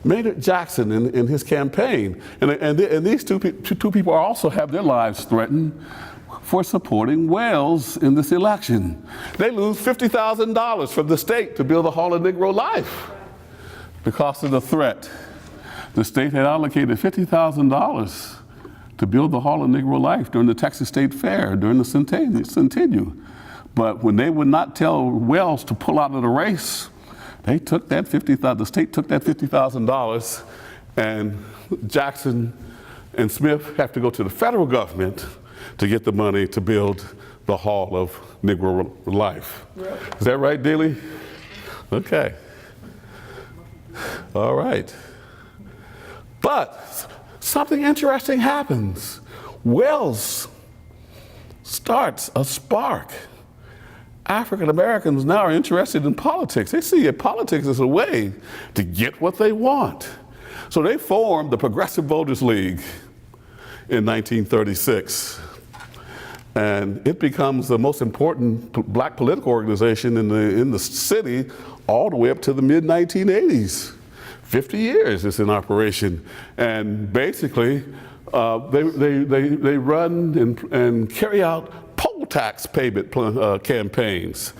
Maynard Jackson in his campaign. And these two people also have their lives threatened for supporting Wells in this election. They lose $50,000 from the state to build the Hall of Negro Life because of the threat. The state had allocated $50,000 to build the Hall of Negro Life during the Texas State Fair, during the centennial. But when they would not tell Wells to pull out of the race, they took that the state took that $50,000, and Jackson and Smith have to go to the federal government to get the money to build the Hall of Negro Life. Is that right, Dealey? Okay. All right. But something interesting happens. Wells starts a spark. African Americans now are interested in politics. They see politics as a way to get what they want. So they formed the Progressive Voters League in 1936. And it becomes the most important black political organization in the city all the way up to the mid-1980s. 50 years it's in operation. And basically, they run and carry out poll tax payment campaigns.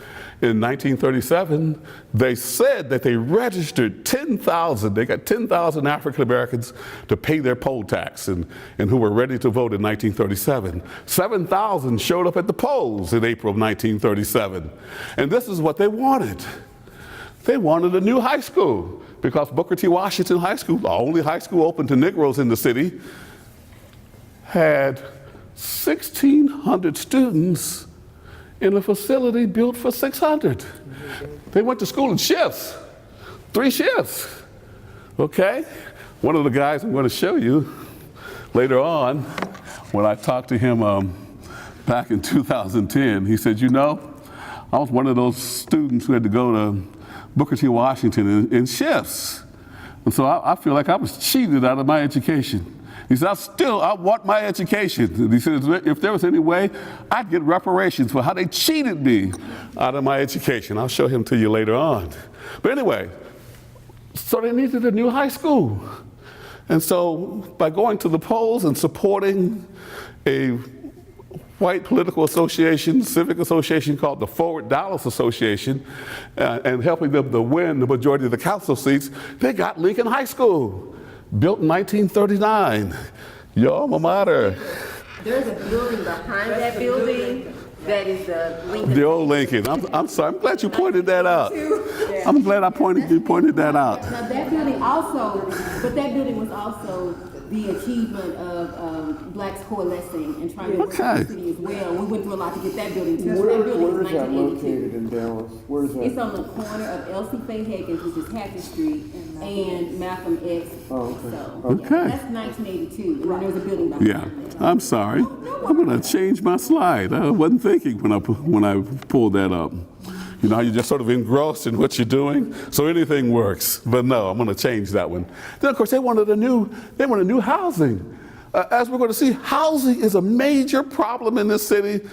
In 1937, they said that they registered 10,000, they got 10,000 African Americans to pay their poll tax and who were ready to vote in 1937. 7,000 showed up at the polls in April of 1937. And this is what they wanted. They wanted a new high school because Booker T. Washington High School, the only high school open to Negroes in the city, had 1,600 students in a facility built for 600. They went to school in shifts, 3 shifts, okay? One of the guys I'm going to show you later on, when I talked to him back in 2010, he said, you know, I was one of those students who had to go to Booker T. Washington in shifts. And so I feel like I was cheated out of my education. He said, I want my education. He said, if there was any way, I'd get reparations for how they cheated me out of my education. I'll show him to you later on. But anyway, so they needed a new high school. And so by going to the polls and supporting a white political association, civic association called the Forward Dallas Association, and helping them to win the majority of the council seats, they got Lincoln High School, built in 1939. Your alma mater. There's a building behind that building that is the Lincoln. The old Lincoln. I'm sorry. I'm glad you pointed that out. I'm glad you pointed that out. Now that building also, but that building was also the achievement of blacks coalescing and trying to work in the city as well. We went through a lot to get that building too. So that building Where is is that 1982. located in Dallas? Where is that? It's on the corner of Elsie Faye Higgins, which is Hackett Street, and Malcolm X. Oh, okay. So, Okay. yeah, that's 1982, and then there's a building behind Yeah, it. I'm sorry. I'm going to change my slide. I wasn't thinking when I pulled that up. You know how you're just sort of engrossed in what you're doing, so anything works. But no, I'm going to change that one. Then of course they wanted a new housing. As we're going to see, housing is a major problem in this city,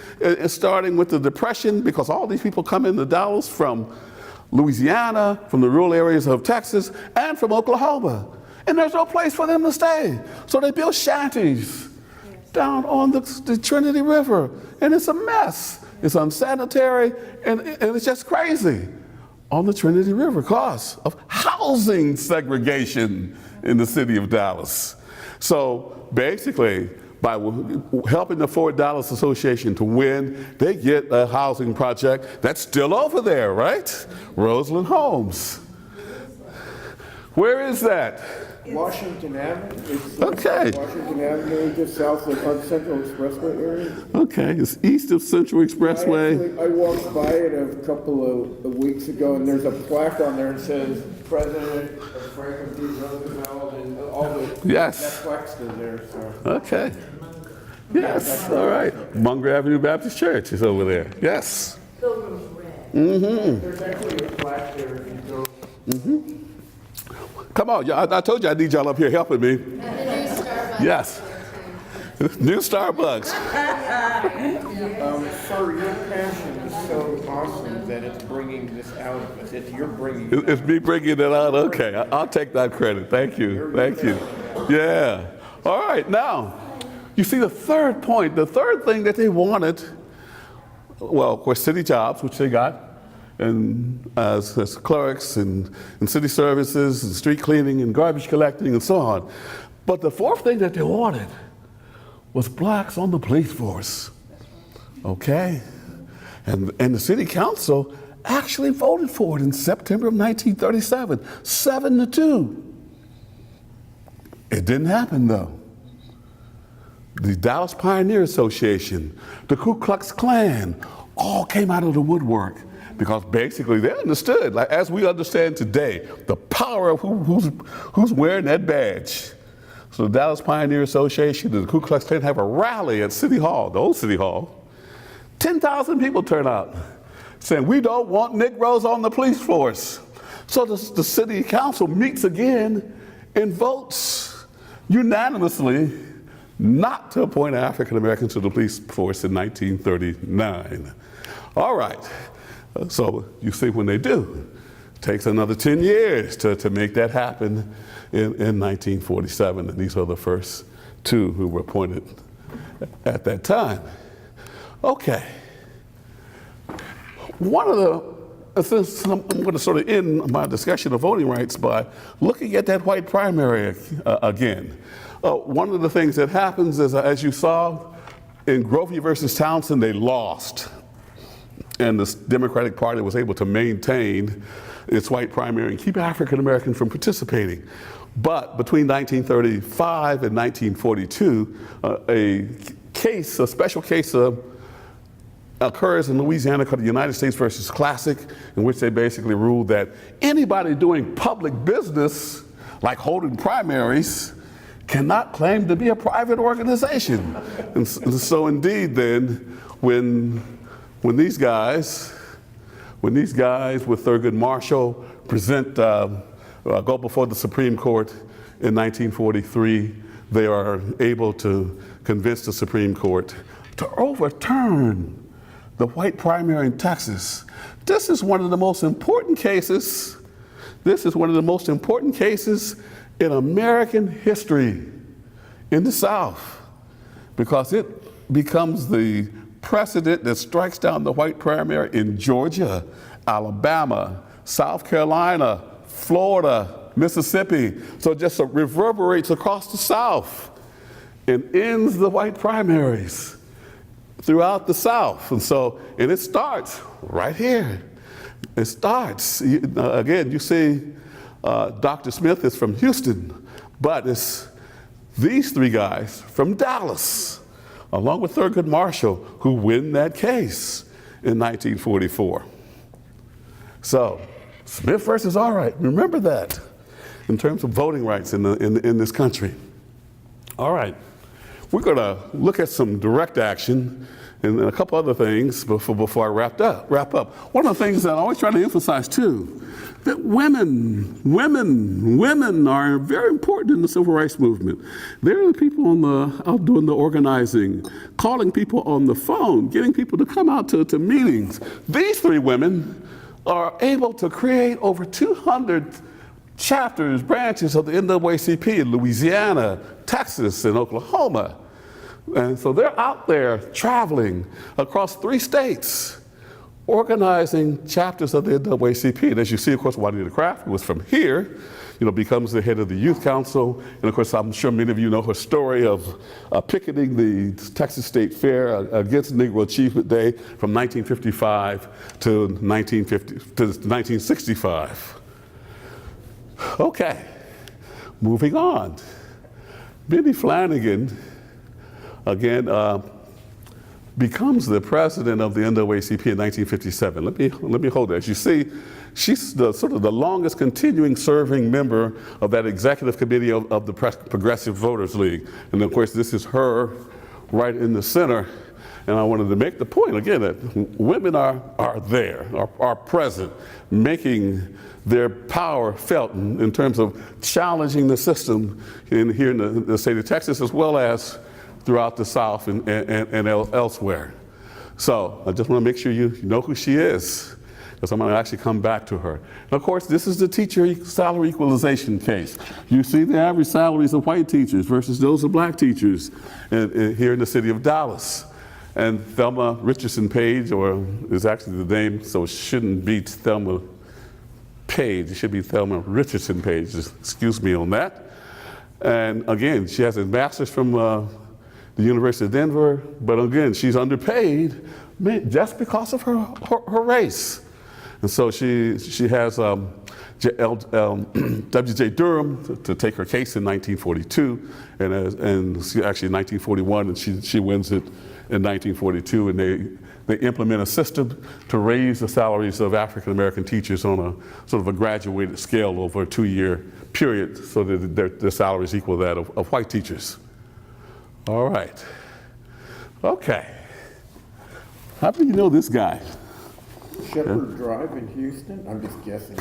starting with the Depression, because all these people come into Dallas from Louisiana, from the rural areas of Texas, and from Oklahoma. And there's no place for them to stay. So they built shanties down on the Trinity River, and it's a mess. It's unsanitary, and it's just crazy on the Trinity River because of housing segregation in the city of Dallas. So basically, by helping the Forward Dallas Association to win, they get a housing project that's still over there, right? Roseland Homes. Where is that? Washington Avenue. It's Okay. Washington Avenue, just south of Central Expressway area. Okay, it's east of Central Expressway. I walked by it a couple of weeks ago, and there's a plaque on there that says President of Franklin D. Roosevelt, and all the Yes. that plaque's still there. So Okay. Yes, all right. Munger Avenue Baptist Church is over there. Yes. there's actually a plaque there if you go. Come on, I told you I need y'all up here helping me. And the new Starbucks. Yes. New Starbucks. Sir, your passion is so awesome that it's bringing this out of us. You're bringing it It's me bringing it out. Okay, I'll take that credit. Thank you. Thank you. Yeah. All right, now, you see the third point, the third thing that they wanted, well, of course, city jobs, which they got, and as clerks and city services and street cleaning and garbage collecting and so on. But the fourth thing that they wanted was blacks on the police force. Okay? And the city council actually voted for it in September of 1937, 7-2. It didn't happen though. The Dallas Pioneer Association, the Ku Klux Klan, all came out of the woodwork because basically they understood, like as we understand today, the power of who's wearing that badge. So the Dallas Pioneer Association and the Ku Klux Klan have a rally at City Hall, the old City Hall. 10,000 people turn out saying, we don't want Negroes on the police force. So the city council meets again and votes unanimously not to appoint African Americans to the police force in 1939. All right, so you see when they do, it takes another 10 years to make that happen in 1947, and these are the first two who were appointed at that time. Okay, one of the, since I'm going to sort of end my discussion of voting rights by looking at that white primary again. One of the things that happens is, as you saw, in Grovey versus Townsend, they lost. And the Democratic Party was able to maintain its white primary and keep African Americans from participating. But between 1935 and 1942, a special case occurs in Louisiana called the United States versus Classic, in which they basically ruled that anybody doing public business, like holding primaries, cannot claim to be a private organization. And so indeed then, when these guys with Thurgood Marshall present, go before the Supreme Court in 1943, they are able to convince the Supreme Court to overturn the white primary in Texas. This is one of the most important cases. This is one of the most important cases in American history in the South, because it becomes the precedent that strikes down the white primary in Georgia, Alabama, South Carolina, Florida, Mississippi. So it just reverberates across the South and ends the white primaries throughout the South. And it starts right here. It starts, again, you see Dr. Smith is from Houston, but it's these three guys from Dallas, along with Thurgood Marshall, who win that case in 1944. So Smith versus Allwright, remember that in terms of voting rights in this country. All right, we're gonna look at some direct action and a couple other things before I wrap up. One of the things that I always try to emphasize too, that women are very important in the civil rights movement. They're the people out doing the organizing, calling people on the phone, getting people to come out to meetings. These three women are able to create over 200 chapters, branches of the NAACP in Louisiana, Texas, and Oklahoma. And so they're out there traveling across 3 states, organizing chapters of the NAACP. And as you see, of course, Juanita Craft, who was from here, becomes the head of the Youth Council. And of course, I'm sure many of you know her story of picketing the Texas State Fair against Negro Achievement Day from 1955 to 1965. Okay, moving on. Benny Flanagan, again, becomes the president of the NAACP in 1957. Let me hold that. As you see, she's sort of the longest continuing serving member of that executive committee of the Progressive Voters League. And of course, this is her right in the center. And I wanted to make the point again that women are present, making their power felt in terms of challenging the system here in the state of Texas, as well as throughout the South and elsewhere. So I just want to make sure you know who she is, because I'm going to actually come back to her. And of course, this is the teacher salary equalization case. You see the average salaries of white teachers versus those of black teachers here in the city of Dallas. And Thelma Richardson Page, or is actually the name, so it shouldn't be Thelma Page, it should be Thelma Richardson Page, excuse me on that. And again, she has a master's from the University of Denver, but again, she's underpaid just because of her her race. And so she has W.J. Durham to take her case in 1942, and actually in 1941, and she wins it in 1942, and they implement a system to raise the salaries of African American teachers on a sort of a graduated scale over a 2-year period, so that their salaries equal that of white teachers. All right. Okay. How do you know this guy? Shepherd Drive in Houston? I'm just guessing.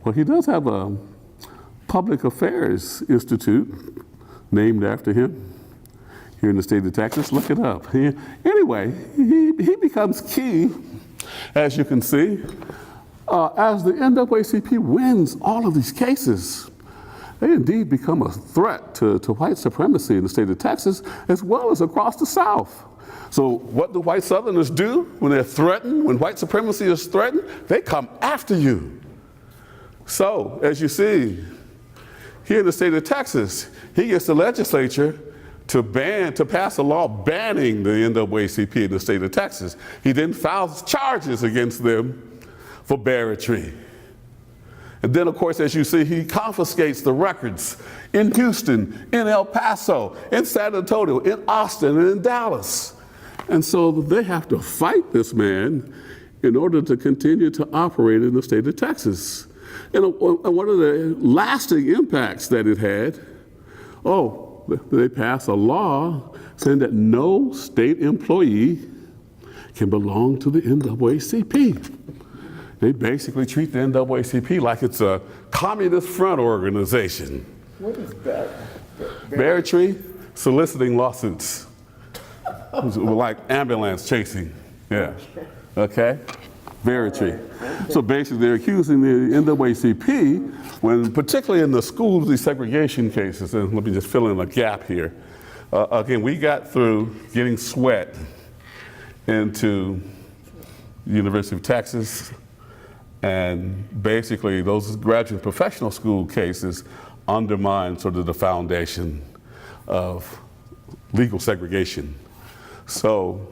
Well, he does have a public affairs institute named after him here in the state of Texas. Look it up. Anyway, he becomes key, as you can see, as the NAACP wins all of these cases. They indeed become a threat to white supremacy in the state of Texas, as well as across the South. So what do white Southerners do when they're threatened, when white supremacy is threatened? They come after you. So, as you see, here in the state of Texas, he gets the legislature to pass a law banning the NAACP in the state of Texas. He then files charges against them for bigotry. And then, of course, as you see, he confiscates the records in Houston, in El Paso, in San Antonio, in Austin, and in Dallas. And so they have to fight this man in order to continue to operate in the state of Texas. And one of the lasting impacts that it had, they pass a law saying that no state employee can belong to the NAACP. They basically treat the NAACP like it's a communist front organization. What is that? Berry tree, soliciting lawsuits. Like ambulance chasing. Yeah. Okay? Berry tree. So basically, they're accusing the NAACP, when particularly in the school desegregation cases, and let me just fill in a gap here. Again, we got through getting Sweatt into University of Texas, and basically those graduate professional school cases undermine sort of the foundation of legal segregation. So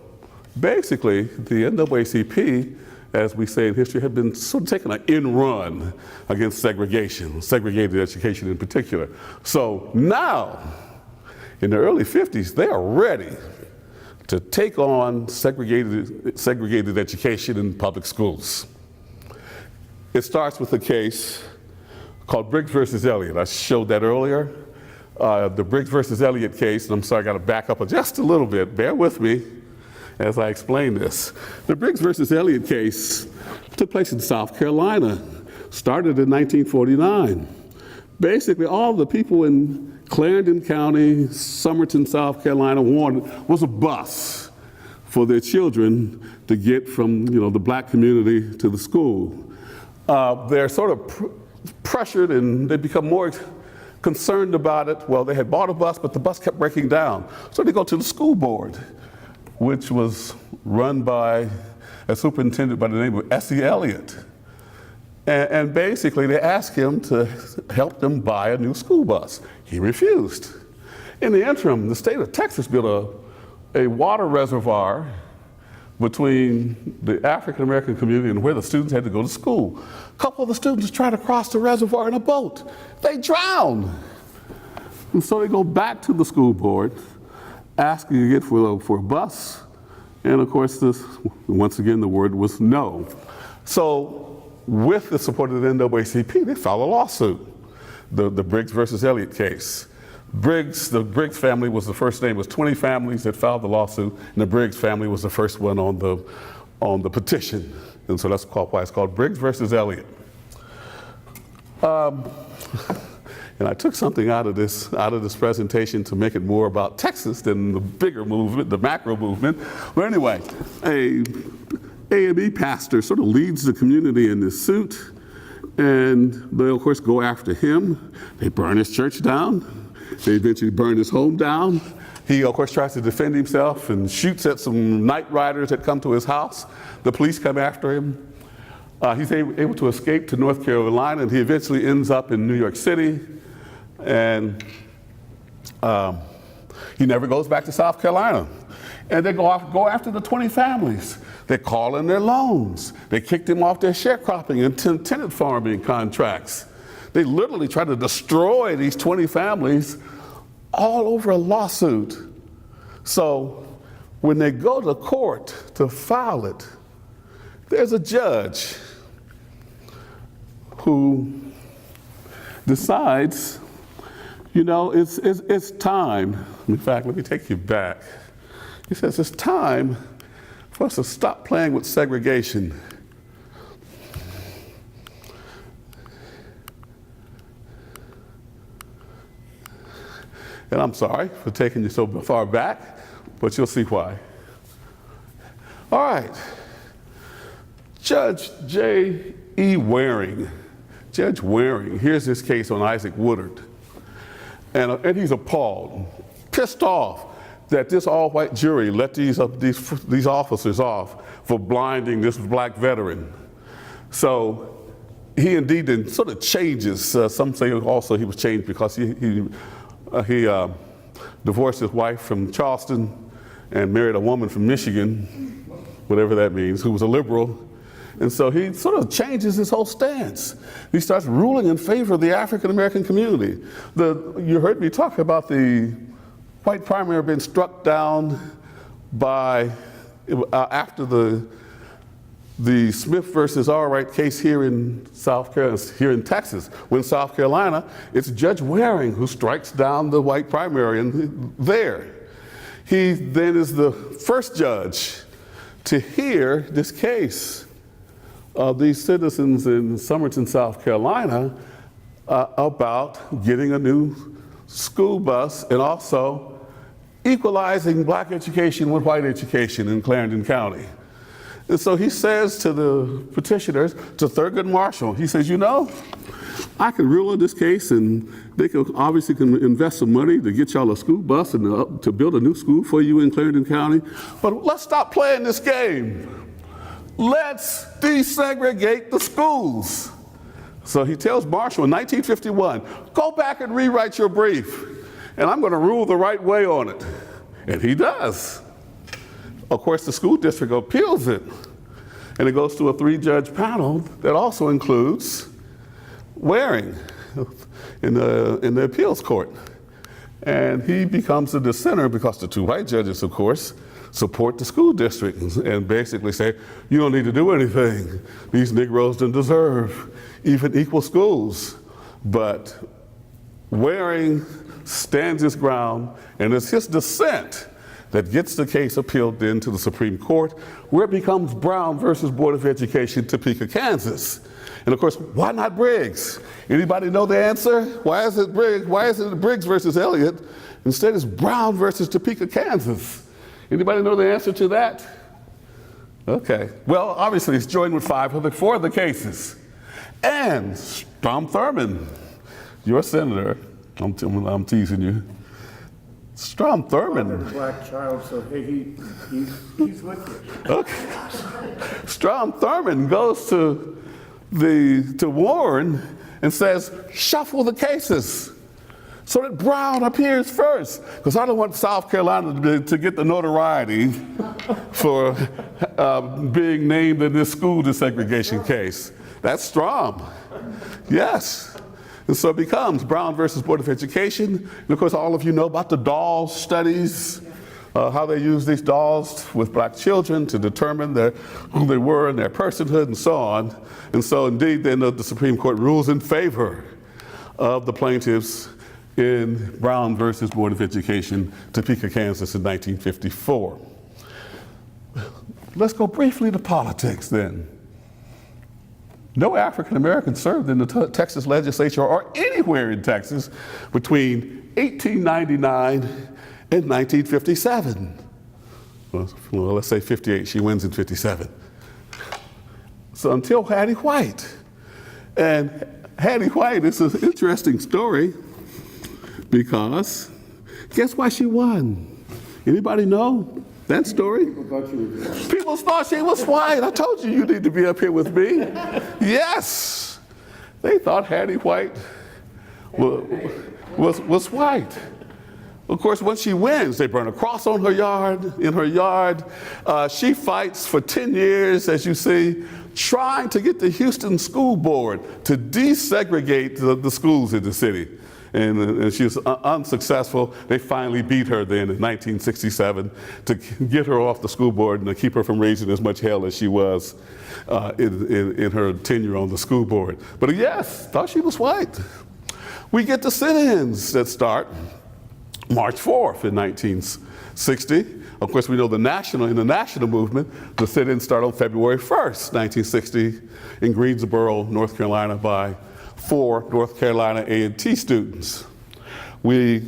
basically, the NAACP, as we say in history, had been sort of taking an in-run against segregation, segregated education in particular. So now, in the early 50s, they are ready to take on segregated education in public schools. It starts with a case called Briggs versus Elliott. I showed that earlier. The Briggs versus Elliott case, and I'm sorry, I got to back up just a little bit. Bear with me as I explain this. The Briggs versus Elliott case took place in South Carolina, started in 1949. Basically, all the people in Clarendon County, Somerton, South Carolina wanted was a bus for their children to get from the black community to the school. They're sort of pressured, and they become more concerned about it. Well, they had bought a bus, but the bus kept breaking down. So they go to the school board, which was run by a superintendent by the name of S.E. Elliott. And basically, they asked him to help them buy a new school bus. He refused. In the interim, the state of Texas built a water reservoir between the African American community and where the students had to go to school. A couple of the students tried to cross the reservoir in a boat. They drowned. And so they go back to the school board, asking again for a bus. And of course, once again, the word was no. So with the support of the NAACP, they filed a lawsuit, the Briggs versus Elliott case. The Briggs family was the first name. It was 20 families that filed the lawsuit, and the Briggs family was the first one on the petition. And so that's why it's called Briggs versus Elliott. And I took something out of this presentation to make it more about Texas than the bigger movement, the macro movement. But anyway, a AME pastor sort of leads the community in this suit, and they of course go after him. They burn his church down. They eventually burn his home down. He of course tries to defend himself and shoots at some night riders that come to his house. The police come after him. He's able to escape to North Carolina, and he eventually ends up in New York City. And he never goes back to South Carolina. And they go after the 20 families. They call in their loans. They kicked him off their sharecropping and tenant farming contracts. They literally try to destroy these 20 families all over a lawsuit. So when they go to court to file it, there's a judge who decides, it's time. In fact, let me take you back. He says it's time for us to stop playing with segregation. And I'm sorry for taking you so far back, but you'll see why. All right. Judge J.E. Waring, Judge Waring, here's this case on Isaac Woodard. And he's appalled, pissed off that this all-white jury let these officers off for blinding this black veteran. So he indeed then sort of changes. Some say also he was changed because he divorced his wife from Charleston and married a woman from Michigan, whatever that means, who was a liberal. And so he sort of changes his whole stance. He starts ruling in favor of the African American community. You heard me talk about the white primary being struck down by, after the Smith versus Allwright case here in Texas. When South Carolina, it's Judge Waring who strikes down the white primary there. He then is the first judge to hear this case of these citizens in Somerton, South Carolina, about getting a new school bus and also equalizing black education with white education in Clarendon County. And so he says to the petitioners, to Thurgood Marshall, he says, you know, I can rule on this case, and they can obviously invest some money to get y'all a school bus and to build a new school for you in Clarendon County. But let's stop playing this game. Let's desegregate the schools. So he tells Marshall in 1951, go back and rewrite your brief, and I'm going to rule the right way on it. And he does. Of course, the school district appeals it, and it goes to a 3-judge panel that also includes Waring in the appeals court. And he becomes a dissenter because the 2 white judges, of course, support the school district and basically say, you don't need to do anything. These Negroes don't deserve even equal schools. But Waring stands his ground, and it's his dissent that gets the case appealed then to the Supreme Court, where it becomes Brown versus Board of Education, Topeka, Kansas. And of course, why not Briggs? Anybody know the answer? Why is it Briggs? Why is it Briggs versus Elliott? Instead, it's Brown versus Topeka, Kansas. Anybody know the answer to that? Okay. Well, obviously, it's joined with 4 of the cases. And Strom Thurmond, your senator, I'm teasing you. Strom Thurmond. Black child, so he's with you. Okay. Strom Thurmond goes to Warren and says, shuffle the cases so that Brown appears first, because I don't want South Carolina to get the notoriety for being named in this school desegregation case. That's Strom. Yes. And so it becomes Brown versus Board of Education. And of course, all of you know about the doll studies, how they use these dolls with black children to determine who they were and their personhood and so on. And so indeed, then the Supreme Court rules in favor of the plaintiffs in Brown versus Board of Education, Topeka, Kansas in 1954. Let's go briefly to politics then. No African Americans served in the Texas legislature or anywhere in Texas between 1899 and 1957. Well, let's say 58, she wins in 57. So until Hattie White. And Hattie White is an interesting story because guess why she won? Anybody know that story? People thought she was white. I told you you need to be up here with me. Yes. They thought Hattie White was white. Of course, when she wins, they burn a cross on her yard, in her yard. She fights for 10 years, as you see, trying to get the Houston School Board to desegregate the schools in the city. And she was unsuccessful. They finally beat her then in 1967 to get her off the school board and to keep her from raising as much hell as she was in her tenure on the school board. But yes, thought she was white. We get the sit-ins that start March 4th in 1960. Of course, we know in the national movement, the sit-ins start on February 1st, 1960 in Greensboro, North Carolina by 4 North Carolina A&T students. We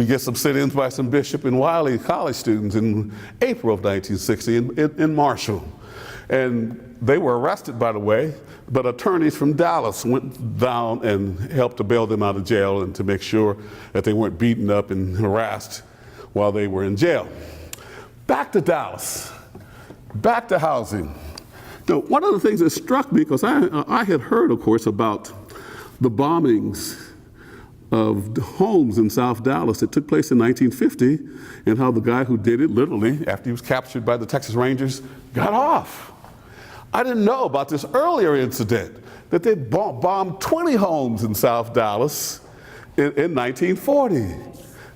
get some sit-ins by some Bishop and Wiley College students in April of 1960 in Marshall. And they were arrested, by the way, but attorneys from Dallas went down and helped to bail them out of jail and to make sure that they weren't beaten up and harassed while they were in jail. Back to Dallas, back to housing. Now, one of the things that struck me, because I had heard, of course, about the bombings of homes in South Dallas that took place in 1950, and how the guy who did it, literally, after he was captured by the Texas Rangers, got off. I didn't know about this earlier incident, that they bombed 20 homes in South Dallas in 1940,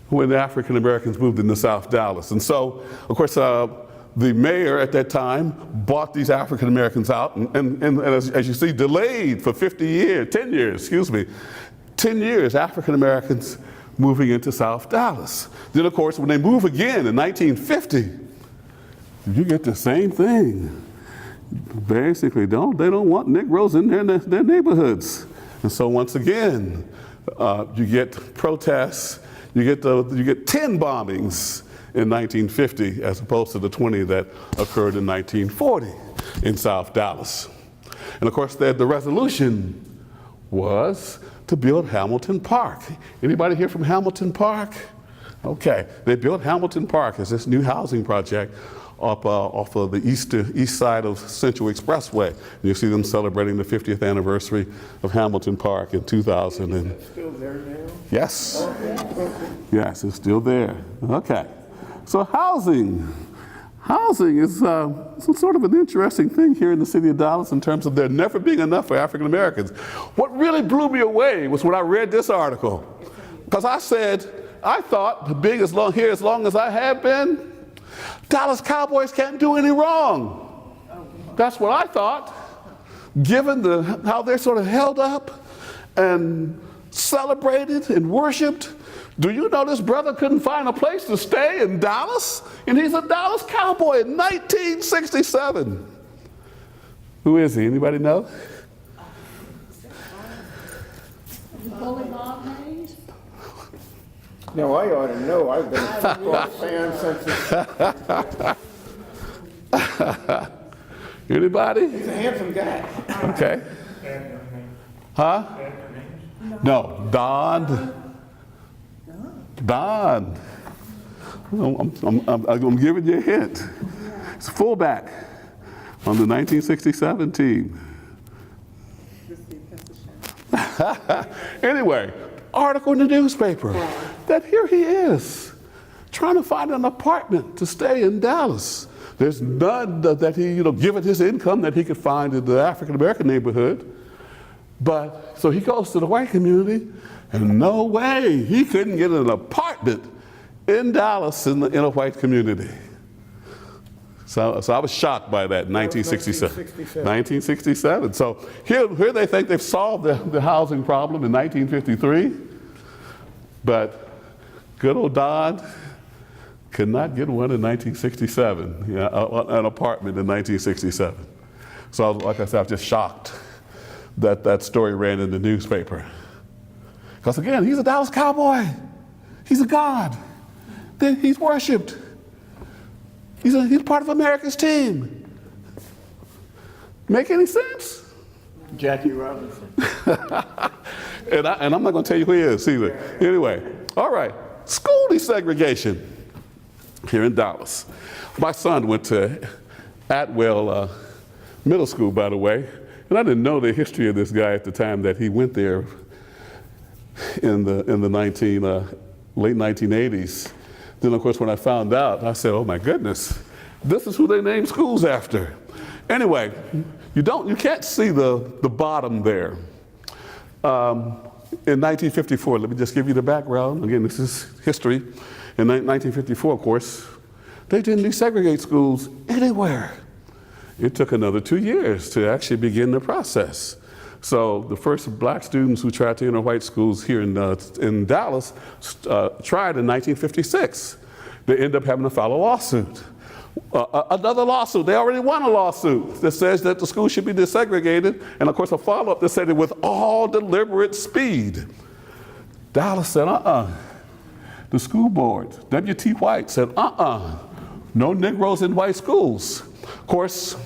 when the African Americans moved into South Dallas. And so, of course, the mayor at that time bought these African Americans out and as you see, delayed for 10 years, African Americans moving into South Dallas. Then of course, when they move again in 1950, you get the same thing. Basically, they don't want Negroes in their neighborhoods. And so once again, you get protests, you get 10 bombings in 1950 as opposed to the 20 that occurred in 1940 in South Dallas. And of course, the resolution was to build Hamilton Park. Anybody here from Hamilton Park? Okay, they built Hamilton Park as this new housing project up off of the east side of Central Expressway. You see them celebrating the 50th anniversary of Hamilton Park in 2000. It's still there now? Yes. Yes, it's still there. Okay. So housing is some sort of an interesting thing here in the city of Dallas in terms of there never being enough for African Americans. What really blew me away was when I read this article, because I thought being as long as I have been, Dallas Cowboys can't do any wrong. That's what I thought, given how they're sort of held up and celebrated and worshiped. Do you know this brother couldn't find a place to stay in Dallas? And he's a Dallas Cowboy in 1967. Who is he? Anybody know? No, I ought to know. I've been a football fan since. Anybody? He's a handsome guy. Okay. Huh? No, Don. I'm giving you a hint. It's a fullback on the 1967 team. Anyway, article in the newspaper that here he is trying to find an apartment to stay in Dallas. There's none that he, given his income, that he could find in the African American neighborhood. But so he goes to the white community, and no way he couldn't get an apartment in Dallas in a white community. So I was shocked by that in 1967. 1967. So here they think they've solved the housing problem in 1953, but good old Don could not get one in 1967, an apartment in 1967. So like I said, I was just shocked that story ran in the newspaper. Because again, he's a Dallas Cowboy. He's a god. He's worshipped. He's part of America's team. Make any sense? Jackie Robinson. and I'm not going to tell you who he is either. Anyway, all right. School desegregation here in Dallas. My son went to Atwell Middle School, by the way, and I didn't know the history of this guy at the time that he went there in the late 1980s. Then, of course, when I found out, I said, oh my goodness, this is who they name schools after. Anyway, you can't see the bottom there. In 1954, let me just give you the background. Again, this is history. In 1954, of course, they didn't desegregate schools anywhere. It took another 2 years to actually begin the process. So the first black students who tried to enter white schools here in Dallas tried in 1956. They ended up having to file a lawsuit. Another lawsuit, they already won a lawsuit that says that the school should be desegregated, and of course a follow-up that said it with all deliberate speed. Dallas said, The school board, W.T. White, said, no Negroes in white schools. Of course,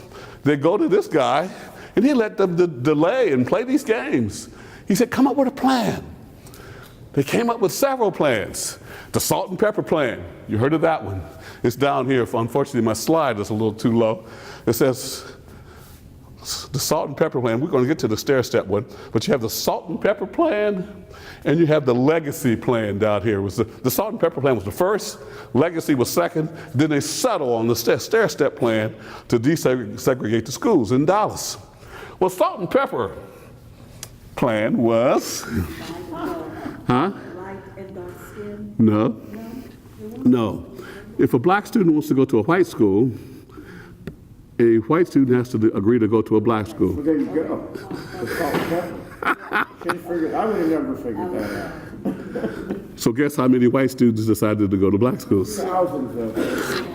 they go to this guy, and he let them delay and play these games. He said, come up with a plan. They came up with several plans. The salt and pepper plan, you heard of that one. It's down here. Unfortunately, my slide is a little too low. It says, the salt and pepper plan, we're going to get to the stair-step one, but you have the salt and pepper plan, and you have the legacy plan down here. It was the salt and pepper plan was the first, legacy was second, then they settle on the stair-step plan to desegregate the schools in Dallas. Well, salt and pepper plan was, Light and dark skin? No. If a black student wants to go to a white school, a white student has to agree to go to a black school. Well, there you go. The salt and pepper. I would have never figured that out. So guess how many white students decided to go to black schools? Thousands of them.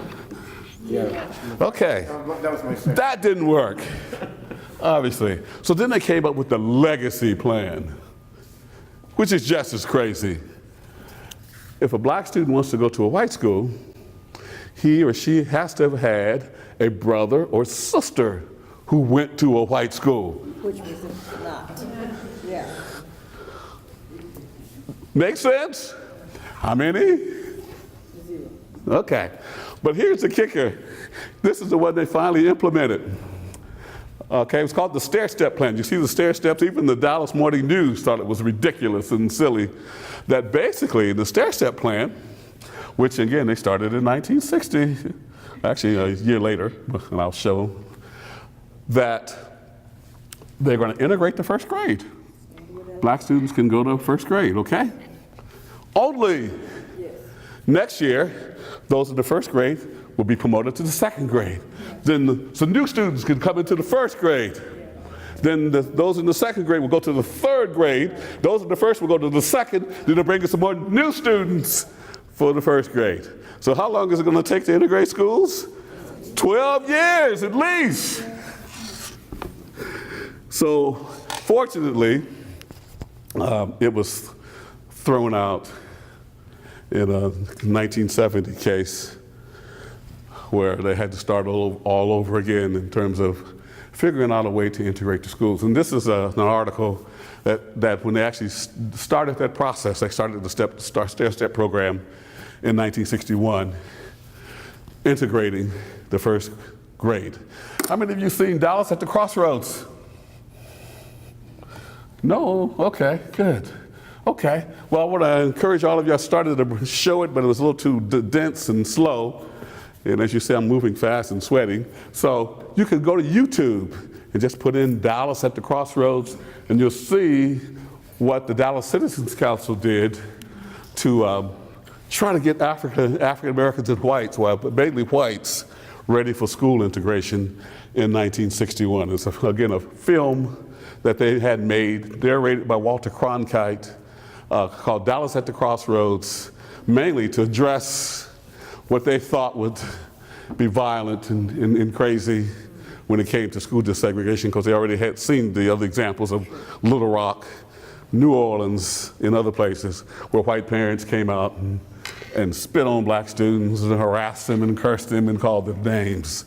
Yeah. Okay. That was my second. That didn't work. obviously. So then they came up with the legacy plan, which is just as crazy. If a black student wants to go to a white school, he or she has to have had a brother or sister who went to a white school. Which was not. Yeah. Make sense? How many? Okay. But here's the kicker. This is the one they finally implemented. Okay, it was called the stair-step plan. You see the stair steps? Even the Dallas Morning News thought it was ridiculous and silly. That basically the stair-step plan, which again they started in 1960, actually a year later, and I'll show that they're going to integrate the first grade. Black students can go to first grade, okay? Only next year, those in the first grade will be promoted to the second grade. Then some new students can come into the first grade. Then those in the second grade will go to the third grade. Those in the first will go to the second. Then they'll bring in some more new students for the first grade. So how long is it going to take to integrate schools? 12 years at least. So fortunately, it was thrown out in a 1970 case where they had to start all over again in terms of figuring out a way to integrate the schools. And this is an article that when they actually started that process, they started the stair-step program in 1961, integrating the first grade. How many of you seen Dallas at the Crossroads? No? Okay, good. Okay. Well, I want to encourage all of you. I started to show it, but it was a little too dense and slow. And as you see, I'm moving fast and sweating. So you can go to YouTube and just put in Dallas at the Crossroads, and you'll see what the Dallas Citizens Council did to try to get African Americans and whites, well, mainly whites, ready for school integration in 1961. It's, again, a film that they had made, narrated by Walter Cronkite, called Dallas at the Crossroads, mainly to address what they thought would be violent and crazy when it came to school desegregation, because they already had seen the other examples of Little Rock, New Orleans, and other places where white parents came out and spit on black students and harassed them and cursed them and called them names.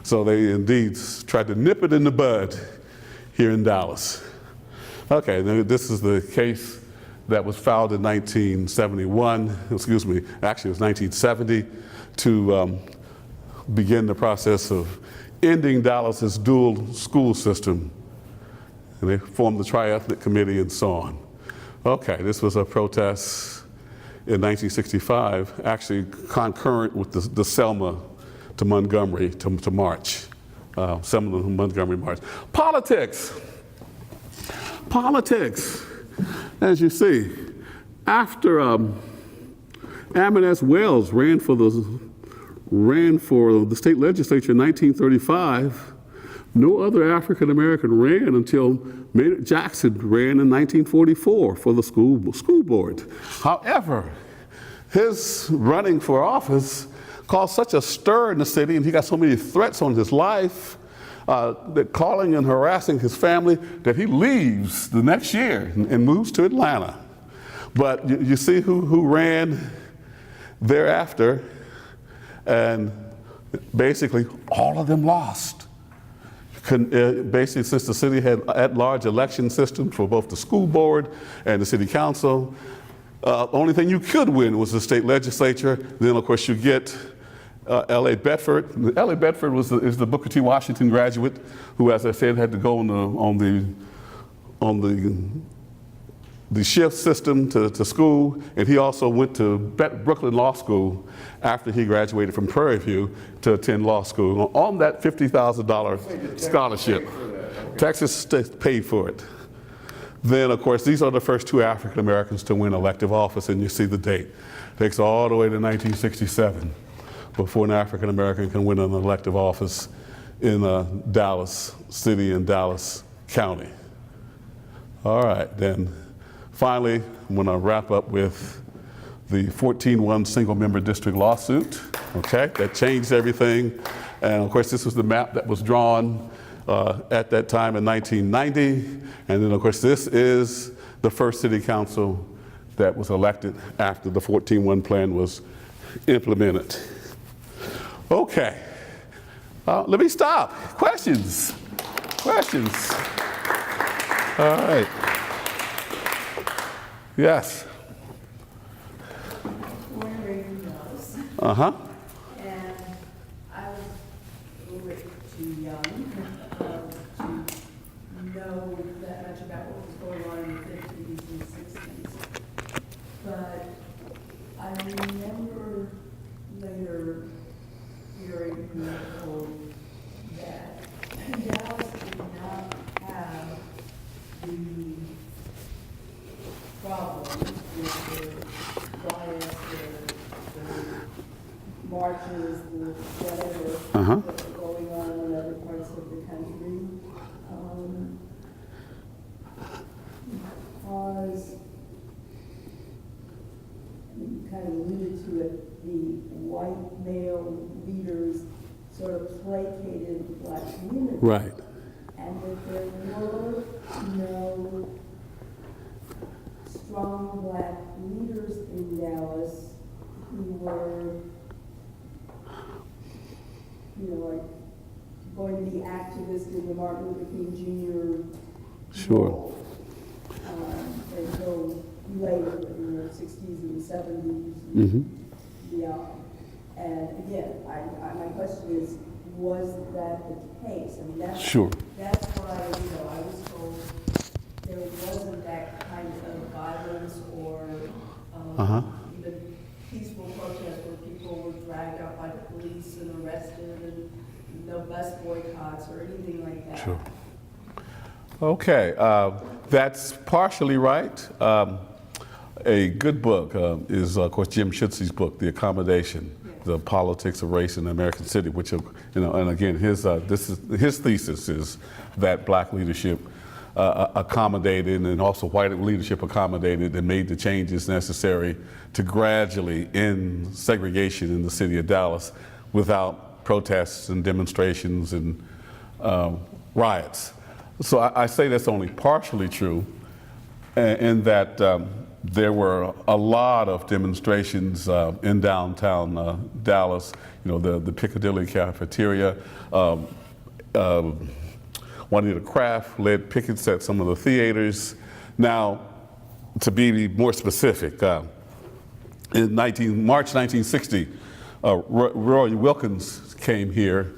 So they indeed tried to nip it in the bud here in Dallas. Okay, this is the case that was filed in 1971, excuse me, actually it was 1970, to begin the process of ending Dallas's dual school system. And they formed the Tri-Ethnic Committee and so on. Okay, this was a protest in 1965, actually concurrent with the Selma to Montgomery to march. Selma to Montgomery march. Politics. Politics. As you see, after Ammon S. Wells ran for the state legislature in 1935, no other African American ran until Maynard Jackson ran in 1944 for the school board. However, his running for office caused such a stir in the city, and he got so many threats on his life, that calling and harassing his family, that he leaves the next year and moves to Atlanta. But you see who ran thereafter, and basically all of them lost. Basically, since the city had at-large election system for both the school board and the city council, only thing you could win was the state legislature. Then, of course, you get L.A. Bedford. L.A. Bedford is the Booker T. Washington graduate who, as I said, had to go on the shift system to school, and he also went to Brooklyn Law School after he graduated from Prairie View to attend law school on that $50,000 scholarship. Texas State paid for it. Then, of course, these are the first two African Americans to win elective office, and you see the date. It takes all the way to 1967 before an African American can win an elective office in Dallas City and Dallas County. All right, then finally, I'm going to wrap up with the 14-1 single-member district lawsuit, okay? That changed everything. And of course, this was the map that was drawn at that time in 1990. And then, of course, this is the first city council that was elected after the 14-1 plan was implemented. Okay, let me stop. Questions? Questions? All right. Yes. Wondering those. Uh-huh. And I was a little bit too young to know that much about what was going on in the 50s and 60s. But I remember later hearing people that Dallas did not have the problems with the riots, the marches, the whatever that were going on in other parts of the country. Because, you kind of alluded to it, the white male leaders sort of placated the black community. Right. And that there were no strong black leaders in Dallas who were, like going to be activists in the Martin Luther King Jr. Sure. role, until later in the 60s and 70s and beyond. And again, my question is, was that the case? I mean, that's why, I was told there wasn't that kind of violence or even peaceful protest where people were dragged out by the police and arrested and no bus boycotts or anything like that. Sure. Okay, that's partially right. A good book is, of course, Jim Schutze's book, The Accommodation, The Politics of Race in the American City, which, and again, his thesis is that black leadership accommodated and also white leadership accommodated and made the changes necessary to gradually end segregation in the city of Dallas without protests and demonstrations and riots. So I say that's only partially true in that there were a lot of demonstrations in downtown Dallas, the Piccadilly cafeteria. Juanita Craft led pickets at some of the theaters. Now, to be more specific, in March 1960, Roy Wilkins came here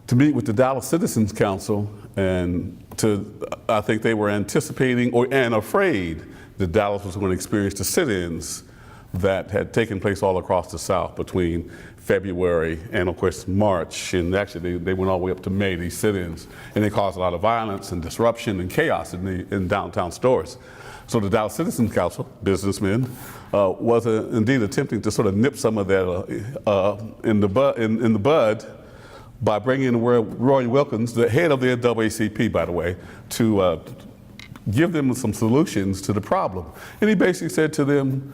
to meet with the Dallas Citizens Council, and I think they were anticipating and afraid that Dallas was going to experience the sit-ins that had taken place all across the South between February and, of course, March. And actually, they went all the way up to May, these sit-ins. And they caused a lot of violence and disruption and chaos in downtown stores. So the Dallas Citizens Council, businessmen, was indeed attempting to sort of nip some of that in the bud by bringing in Roy Wilkins, the head of the NAACP, by the way, to give them some solutions to the problem. And he basically said to them,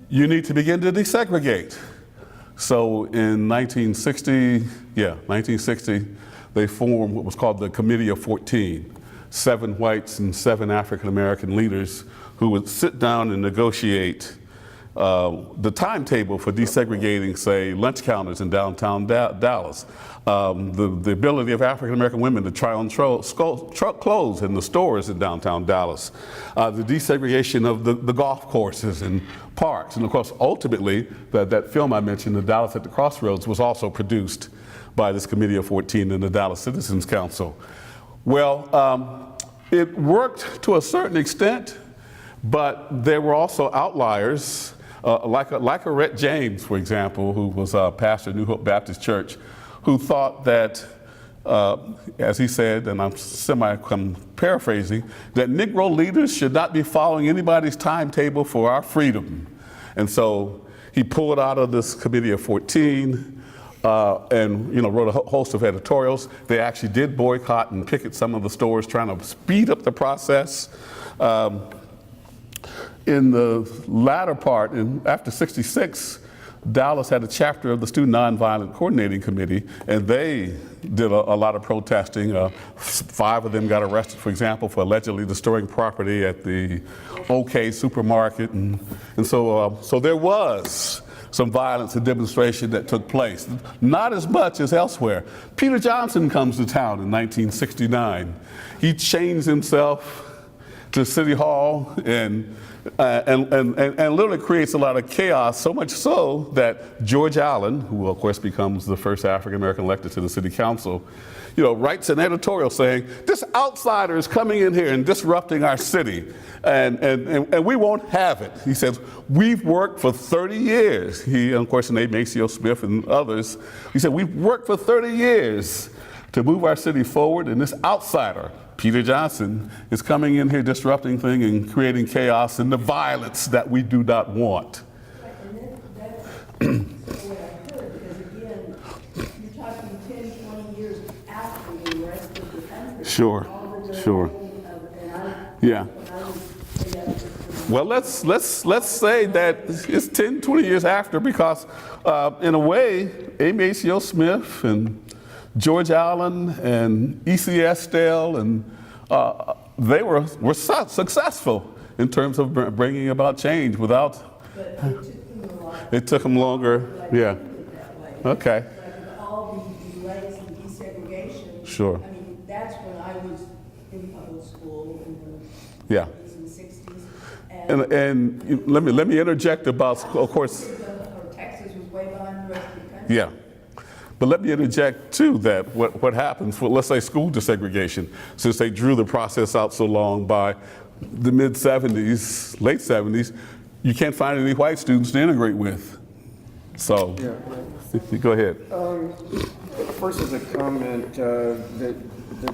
you need to begin to desegregate. So in 1960, they formed what was called the Committee of 14, 7 whites and 7 African American leaders who would sit down and negotiate the timetable for desegregating, say, lunch counters in downtown Dallas, the ability of African American women to try on clothes in the stores in downtown Dallas, the desegregation of the golf courses and parks, and of course, ultimately, that film I mentioned, The Dallas at the Crossroads, was also produced by this Committee of 14 and the Dallas Citizens Council. Well, it worked to a certain extent, but there were also outliers, like Rhett James, for example, who was a pastor at New Hope Baptist Church, who thought that, as he said, and I'm paraphrasing, that Negro leaders should not be following anybody's timetable for our freedom. And so he pulled out of this Committee of 14 and wrote a host of editorials. They actually did boycott and picket some of the stores, trying to speed up the process. In the latter part, after '66, Dallas had a chapter of the Student Nonviolent Coordinating Committee, and they did a lot of protesting. 5 of them got arrested, for example, for allegedly destroying property at the OK supermarket. And so there was some violence and demonstration that took place. Not as much as elsewhere. Peter Johnson comes to town in 1969. He chains himself to City Hall and literally creates a lot of chaos, so much so that George Allen, who of course becomes the first African American elected to the city council, writes an editorial saying, this outsider is coming in here and disrupting our city, and we won't have it. He says, we've worked for 30 years. He, of course, named Maceo Smith and others. He said, we've worked for 30 years to move our city forward, and this outsider, Peter Johnson, is coming in here disrupting things and creating chaos and the violence that we do not want. Right, and that's what I heard, because again, you're talking 10, 20 years after the rest of the country. Sure, sure. Yeah. Well, let's say that it's 10, 20 years after, because in a way, A. Maceo Smith and George Allen and E.C. Estelle, and they were successful in terms of bringing about change without. But it took them longer. Yeah. Okay. Like with all the delays and desegregation. Sure. I mean, that's when I was in public school in the Yeah. 50s and 60s. And let me interject about, of course. Or Texas was way behind the rest of the country. Yeah. But let me interject too that what happens for, let's say, school desegregation, since they drew the process out so long, by the mid 70s, late 70s, you can't find any white students to integrate with. So, go ahead. First, as a comment, the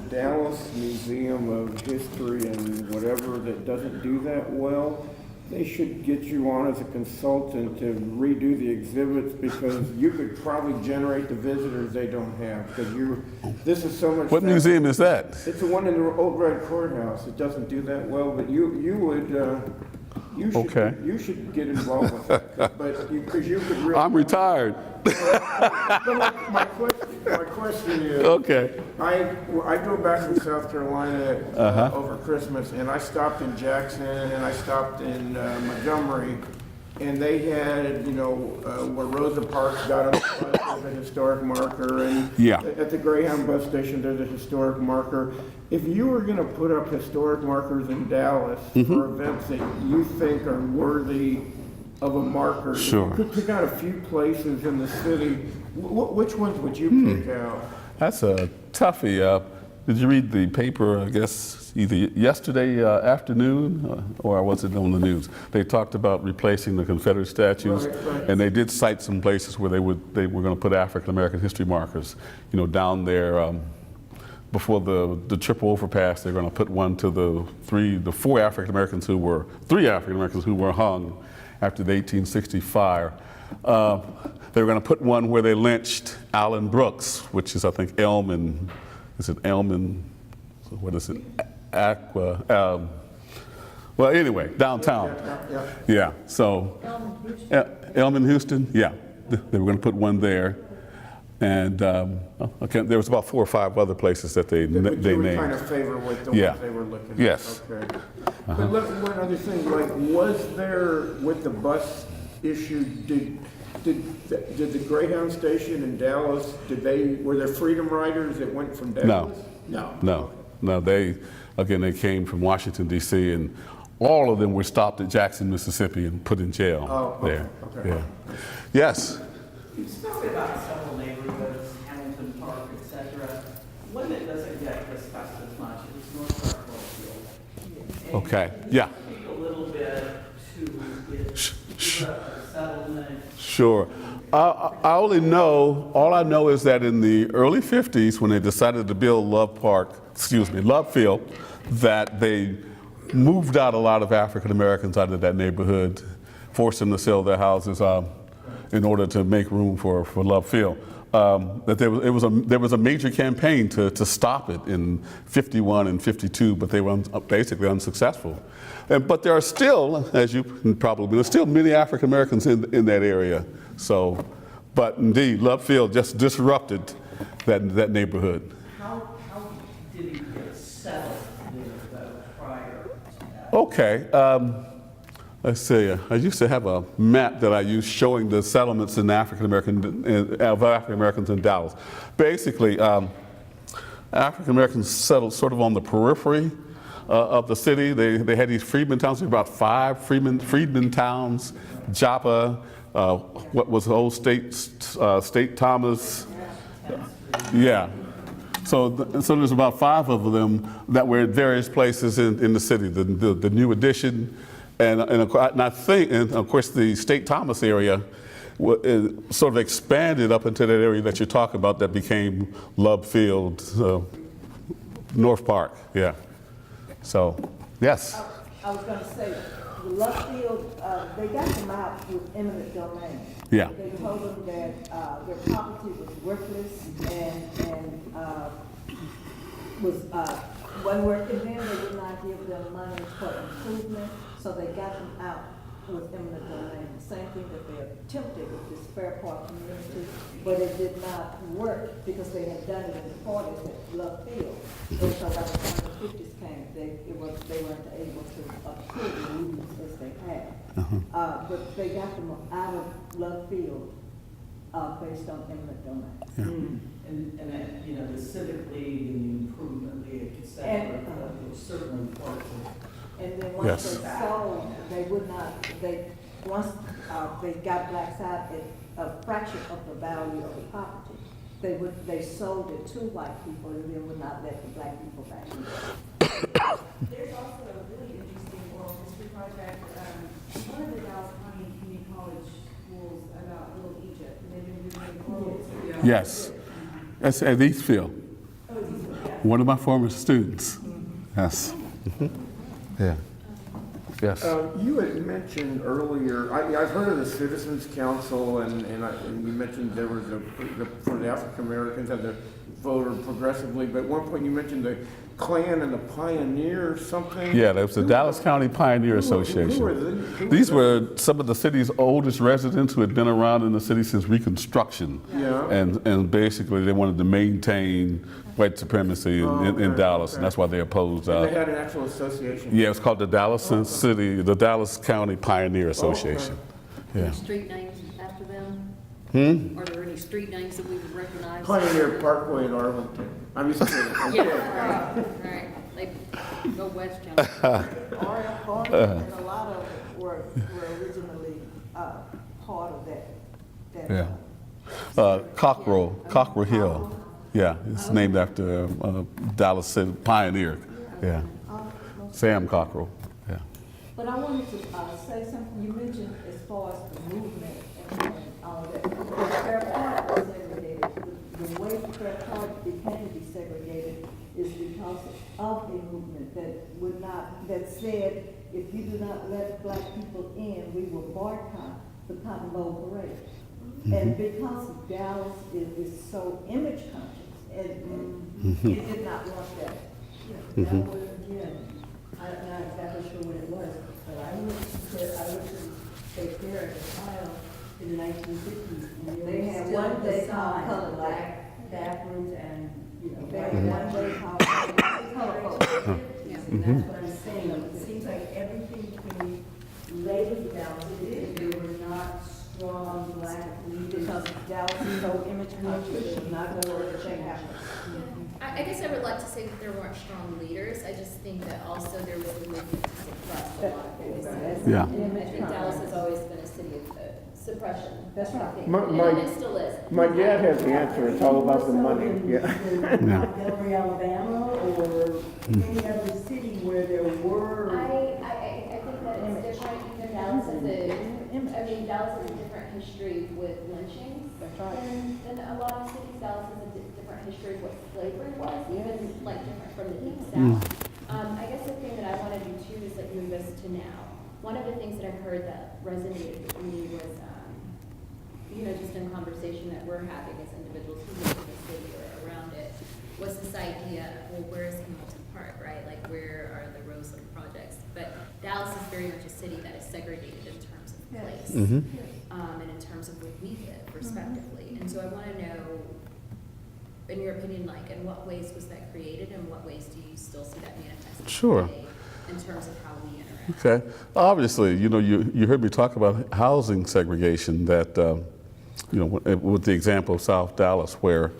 Dallas Museum of History and whatever that doesn't do that well, they should get you on as a consultant to redo the exhibits, because you could probably generate the visitors they don't have. Because this is so much. What museum is that? It's the one in the Old Red Courthouse. It doesn't do that well, but you should get involved with that, because you could really. I'm retired. My question is. Okay. I drove back from South Carolina over Christmas, and I stopped in Jackson and I stopped in Montgomery, and they had, where Rosa Parks got on the bus, there's a historic marker, and at the Greyhound bus station there's a historic marker. If you were going to put up historic markers in Dallas for events that you think are worthy of a marker, sure, you could pick out a few places in the city, which ones would you pick out? That's a toughie. Did you read the paper, I guess, either yesterday afternoon or was it on the news? They talked about replacing the Confederate statues, and they did cite some places where they were going to put African American history markers. Down there before the triple overpass, they're going to put one to the 3 African Americans who were hung after the 1860 fire. They were going to put one where they lynched Allen Brooks, which is, I think, Elm and, what is it? Aqua. Well, anyway, downtown. Yeah. So, Elm in Houston. Yeah, they were going to put one there, and there was about 4 or 5 other places that they named. You were kind of favor with the ones they were looking at. Yes. Okay. But look, one other thing, like, was there, with the bus issue, did the Greyhound station in Dallas, were there Freedom Riders that went from Dallas? No. They came from Washington, D.C., and all of them were stopped at Jackson, Mississippi, and put in jail there. Okay. Yeah. Yes? You've spoken about several neighborhoods, Hamilton Park, etc. One that doesn't get discussed as much is North Park Field. Okay, yeah. Speak a little bit to settlement. Sure. All I know is that in the early 50s, when they decided to build Love Field, that they moved out a lot of African Americans out of that neighborhood, forced them to sell their houses in order to make room for Love Field. that there was a major campaign to stop it in 51 and 52, but they were basically unsuccessful. But there are still, as you probably know, there's still many African Americans in that area. So, but indeed, Love Field just disrupted that neighborhood. How did it get settled there, though, prior to that? Okay. Let's see. I used to have a map that I used showing the settlements in African Americans in Dallas. Basically, African Americans settled sort of on the periphery of the city. They had these freedmen towns. There were about 5 freedmen towns. Joppa, what was the old State Thomas. Yeah. So there's about 5 of them that were at various places in the city. The New Addition. And I think, and of course, the State Thomas area sort of expanded up into that area that you're talking about that became Love Field, North Park, yeah. So, yes. I was gonna say, the Love Field, they got them out with eminent domain. Yeah. They told them that their property was worthless and wasn't working then, they would not give them money for improvement, so they got them out with eminent domain. The same thing that they attempted with this Fair Park community, but it did not work because they had done it in the 40s at Love Field. And so by the time the 50s came, they weren't able to approve the rules as they had. But they got them out of Love Field based on eminent domain. Yeah. And then, you know, the Civic League and the Improvement League, et cetera, was certainly part of it. And then once they sold, they would not, once they got blacks out at a fraction of the value of the property, they sold it to white people and then would not let the black people back in. There's also a really interesting oral history project. One of the Dallas County Community College schools about Little Egypt, and they've been doing oral history. Yes. That's at Eastfield. One of my former students. Yes. Yeah. Yes. You had mentioned earlier, I've heard of the Citizens Council, and you mentioned there was for the African Americans had to vote progressively, but at one point you mentioned the Klan and the Pioneer something. Yeah, that was the Dallas County Pioneer Association. Who were These were some of the city's oldest residents who had been around in the city since Reconstruction. Yeah. And basically they wanted to maintain white supremacy in Dallas, and that's why they opposed. They had an actual association. Yeah, it's called the the Dallas County Pioneer Association. Yeah. Street names after them? Are there any street names that we would recognize? Pioneer Parkway in Arlington. I'm used to saying it. Yeah, right. They go west, John. Orion and a lot of them were originally part of that. Yeah. Cockrell Hill. Yeah, it's named after Dallas City Pioneer. Yeah. Sam Cockrell. Yeah. But I wanted to say something. You mentioned as far as the movement and all that. The Fair Park was segregated. The way Fair Park became desegregated is because of a movement that said, if you do not let black people in, we will boycott the Cotton Bowl Parade. And because Dallas is so image conscious, it did not want that. That was, again, I'm not exactly sure what it was, but I went to State Fair as a child in the 1950s. And They had one day called color black bathrooms and, They had one day called color. And that's what I'm saying. It seems like everything can be labeled Dallas if there were not strong black leaders. Because Dallas is so image conscious, it would not go where the thing happens. I guess I would like to say that there weren't strong leaders. I just think that also there was a movement to suppress a lot of voices. Yeah. I think Dallas has always been a city of suppression. That's right. I think. My- And it still is. My dad has the answer. It's all about the money. Yeah. Montgomery, Alabama, or any other city where there were. I think that it's different. Even Dallas has Dallas has a different history with lynchings than a lot of cities. Dallas has a different history of what slavery was, even like different from the Deep South. I guess the thing that I want to do too is like move us to now. One of the things that I heard that resonated with me was just in conversation that we're having as individuals who live in the city or around it, was this idea, well, where's Hamilton Park, right? Like, where are the Roseland projects? But Dallas is very much a city that is segregated in terms of place, and in terms of where we live, respectively. And so I want to know, in your opinion, like, in what ways was that created, and what ways do you still see that manifested today in terms of how we interact? Okay. Obviously, you heard me talk about housing segregation, that, with the example of South Dallas, where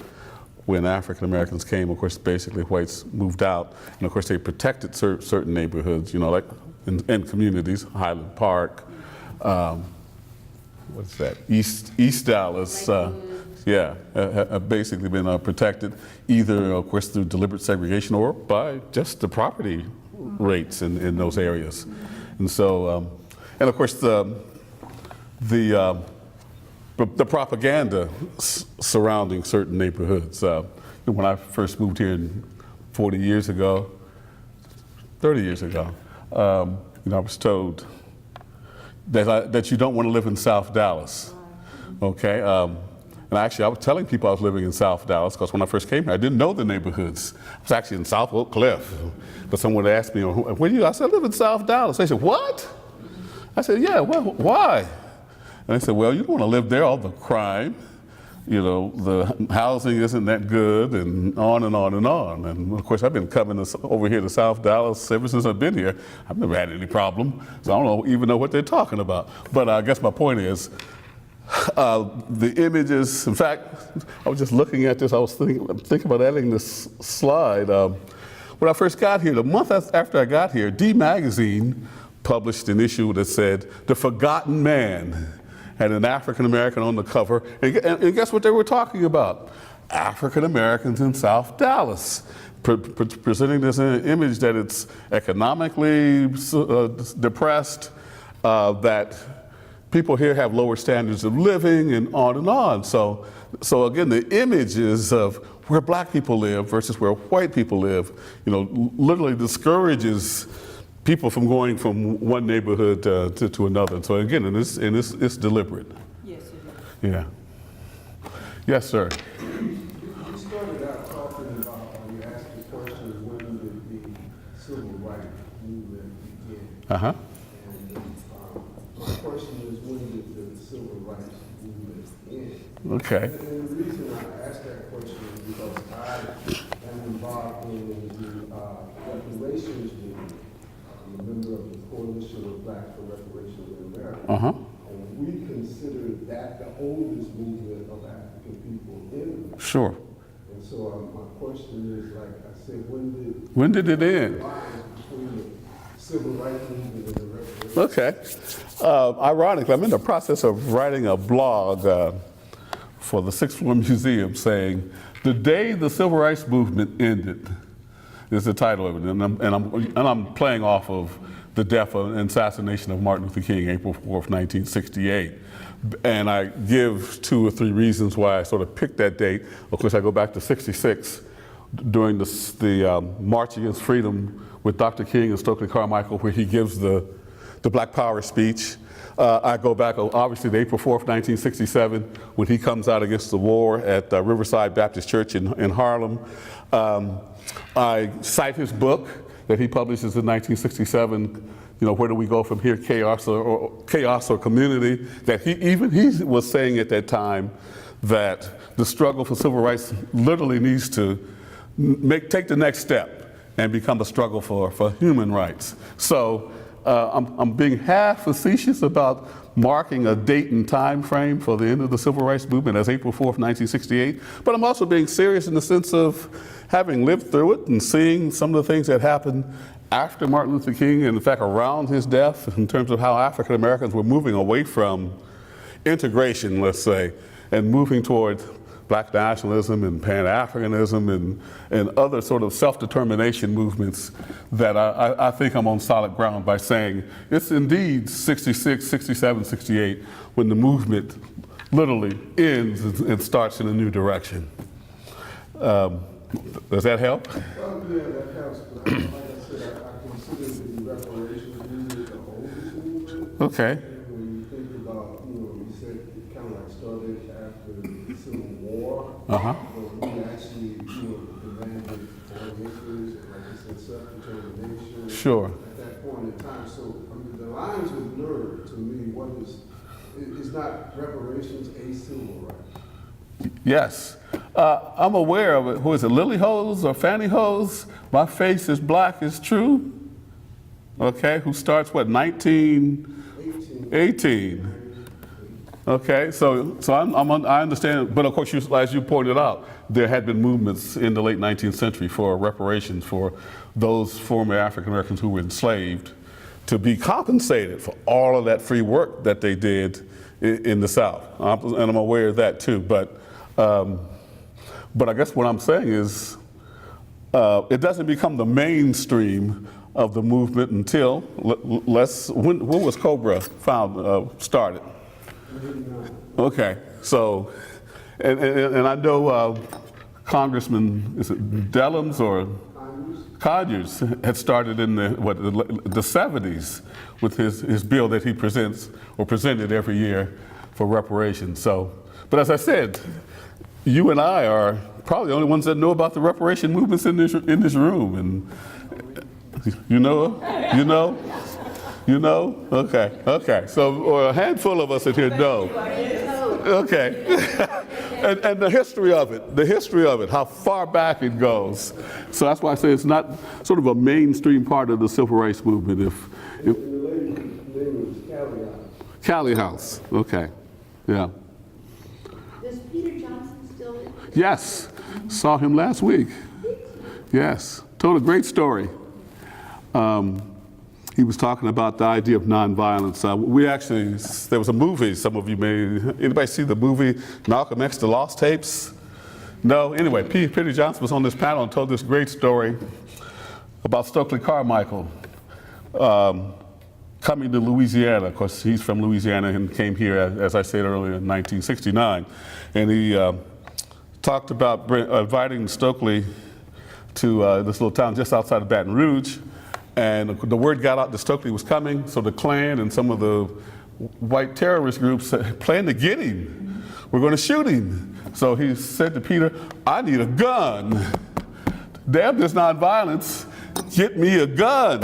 when African Americans came, of course, basically whites moved out, and of course they protected certain neighborhoods, like in communities, Highland Park, what's that, East Dallas, have basically been protected either, of course, through deliberate segregation or by just the property rates in those areas. And so, and of course, the propaganda surrounding certain neighborhoods. When I first moved here 30 years ago, I was told that you don't want to live in South Dallas. Okay. And actually, I was telling people I was living in South Dallas because when I first came here, I didn't know the neighborhoods. I was actually in South Oak Cliff. But someone asked me, where do you? I said, I live in South Dallas. They said, what? I said, yeah, well, why? And they said, well, you don't want to live there, all the crime, the housing isn't that good, and on and on and on. And of course, I've been coming over here to South Dallas ever since I've been here. I've never had any problem, so I don't even know what they're talking about. But I guess my point is, the images, in fact, I was just looking at this, I was thinking about adding this slide. When I first got here, the month after I got here, D Magazine published an issue that said, "The Forgotten Man," had an African American on the cover, and guess what they were talking about? African Americans in South Dallas, presenting this image that it's economically depressed, that people here have lower standards of living, and on and on. So again, the images of where black people live versus where white people live, literally discourages people from going from one neighborhood to another. So again, it's deliberate. Yes, it is. Yeah. Yes, sir. You started out talking about, you asked the question, when did the civil rights movement begin? Uh-huh. And my question is, when did the civil rights movement end? Okay. And the reason I asked that question is because I am involved in the reparations movement. I'm a member of the Coalition of Blacks for Reparations in America. Uh-huh. And we consider that the oldest movement of African people in America. Sure. And so my question is, like I said, when did it end? Between the civil rights movement and the reparations? Okay. Ironically, I'm in the process of writing a blog for the Sixth Floor Museum saying, "The Day the Civil Rights Movement Ended" is the title of it. And I'm playing off of the death and assassination of Martin Luther King, April 4th, 1968. And I give 2 or 3 reasons why I sort of picked that date. Of course, I go back to '66 during the March Against Freedom with Dr. King and Stokely Carmichael, where he gives the Black Power speech. I go back, obviously, to April 4th, 1967, when he comes out against the war at Riverside Baptist Church in Harlem. I cite his book that he publishes in 1967, Where Do We Go From Here, Chaos or Community, that he was saying at that time that the struggle for civil rights literally needs to take the next step and become a struggle for human rights. So I'm being half facetious about marking a date and time frame for the end of the civil rights movement as April 4th, 1968, but I'm also being serious in the sense of having lived through it and seeing some of the things that happened after Martin Luther King, and in fact around his death, in terms of how African Americans were moving away from integration, let's say, and moving toward Black nationalism and Pan-Africanism and other sort of self-determination movements, that I think I'm on solid ground by saying it's indeed 66, 67, 68 when the movement literally ends and starts in a new direction. Does that help? Well, yeah, that helps. But like I said, I consider the reparations movement the oldest movement. Okay. And when you think about, you said it kind of like started Uh-huh. But we actually, demanded 40 acres, like I said, self-determination. Sure. At that point in time, so the lines were blurred to me. What is not reparations a civil right? Yes. I'm aware of it. Who is it, Lily Hose or Fanny Hose? My face is black is true. Okay, who starts what, 1918? Okay, so I understand, but of course, as you pointed out, there had been movements in the late 19th century for reparations for those former African Americans who were enslaved to be compensated for all of that free work that they did in the South, and I'm aware of that too. But I guess what I'm saying is, it doesn't become the mainstream of the movement until when was Cobra started? Okay, so, and I know Congressman, is it Dellums or Conyers had started in the 70s with his bill that he presented every year for reparations. So, but as I said, you and I are probably the only ones that know about the reparation movements in this room, and you know. Okay. So a handful of us in here know. Okay. and the history of it, how far back it goes. So that's why I say it's not sort of a mainstream part of the civil rights movement. The lady's name was Callie House. Okay. Yeah. Does Peter Johnson still live? Yes. Saw him last week. Yes. Told a great story. He was talking about the idea of nonviolence. There was a movie, some of you anybody see the movie Malcolm X, The Lost Tapes? No? Anyway, Peter Johnson was on this panel and told this great story about Stokely Carmichael coming to Louisiana. Of course, he's from Louisiana and came here, as I said earlier, in 1969. And he talked about inviting Stokely to this little town just outside of Baton Rouge. And the word got out that Stokely was coming, so the Klan and some of the white terrorist groups planned to get him. We're going to shoot him. So he said to Peter, I need a gun. Damn this nonviolence, get me a gun.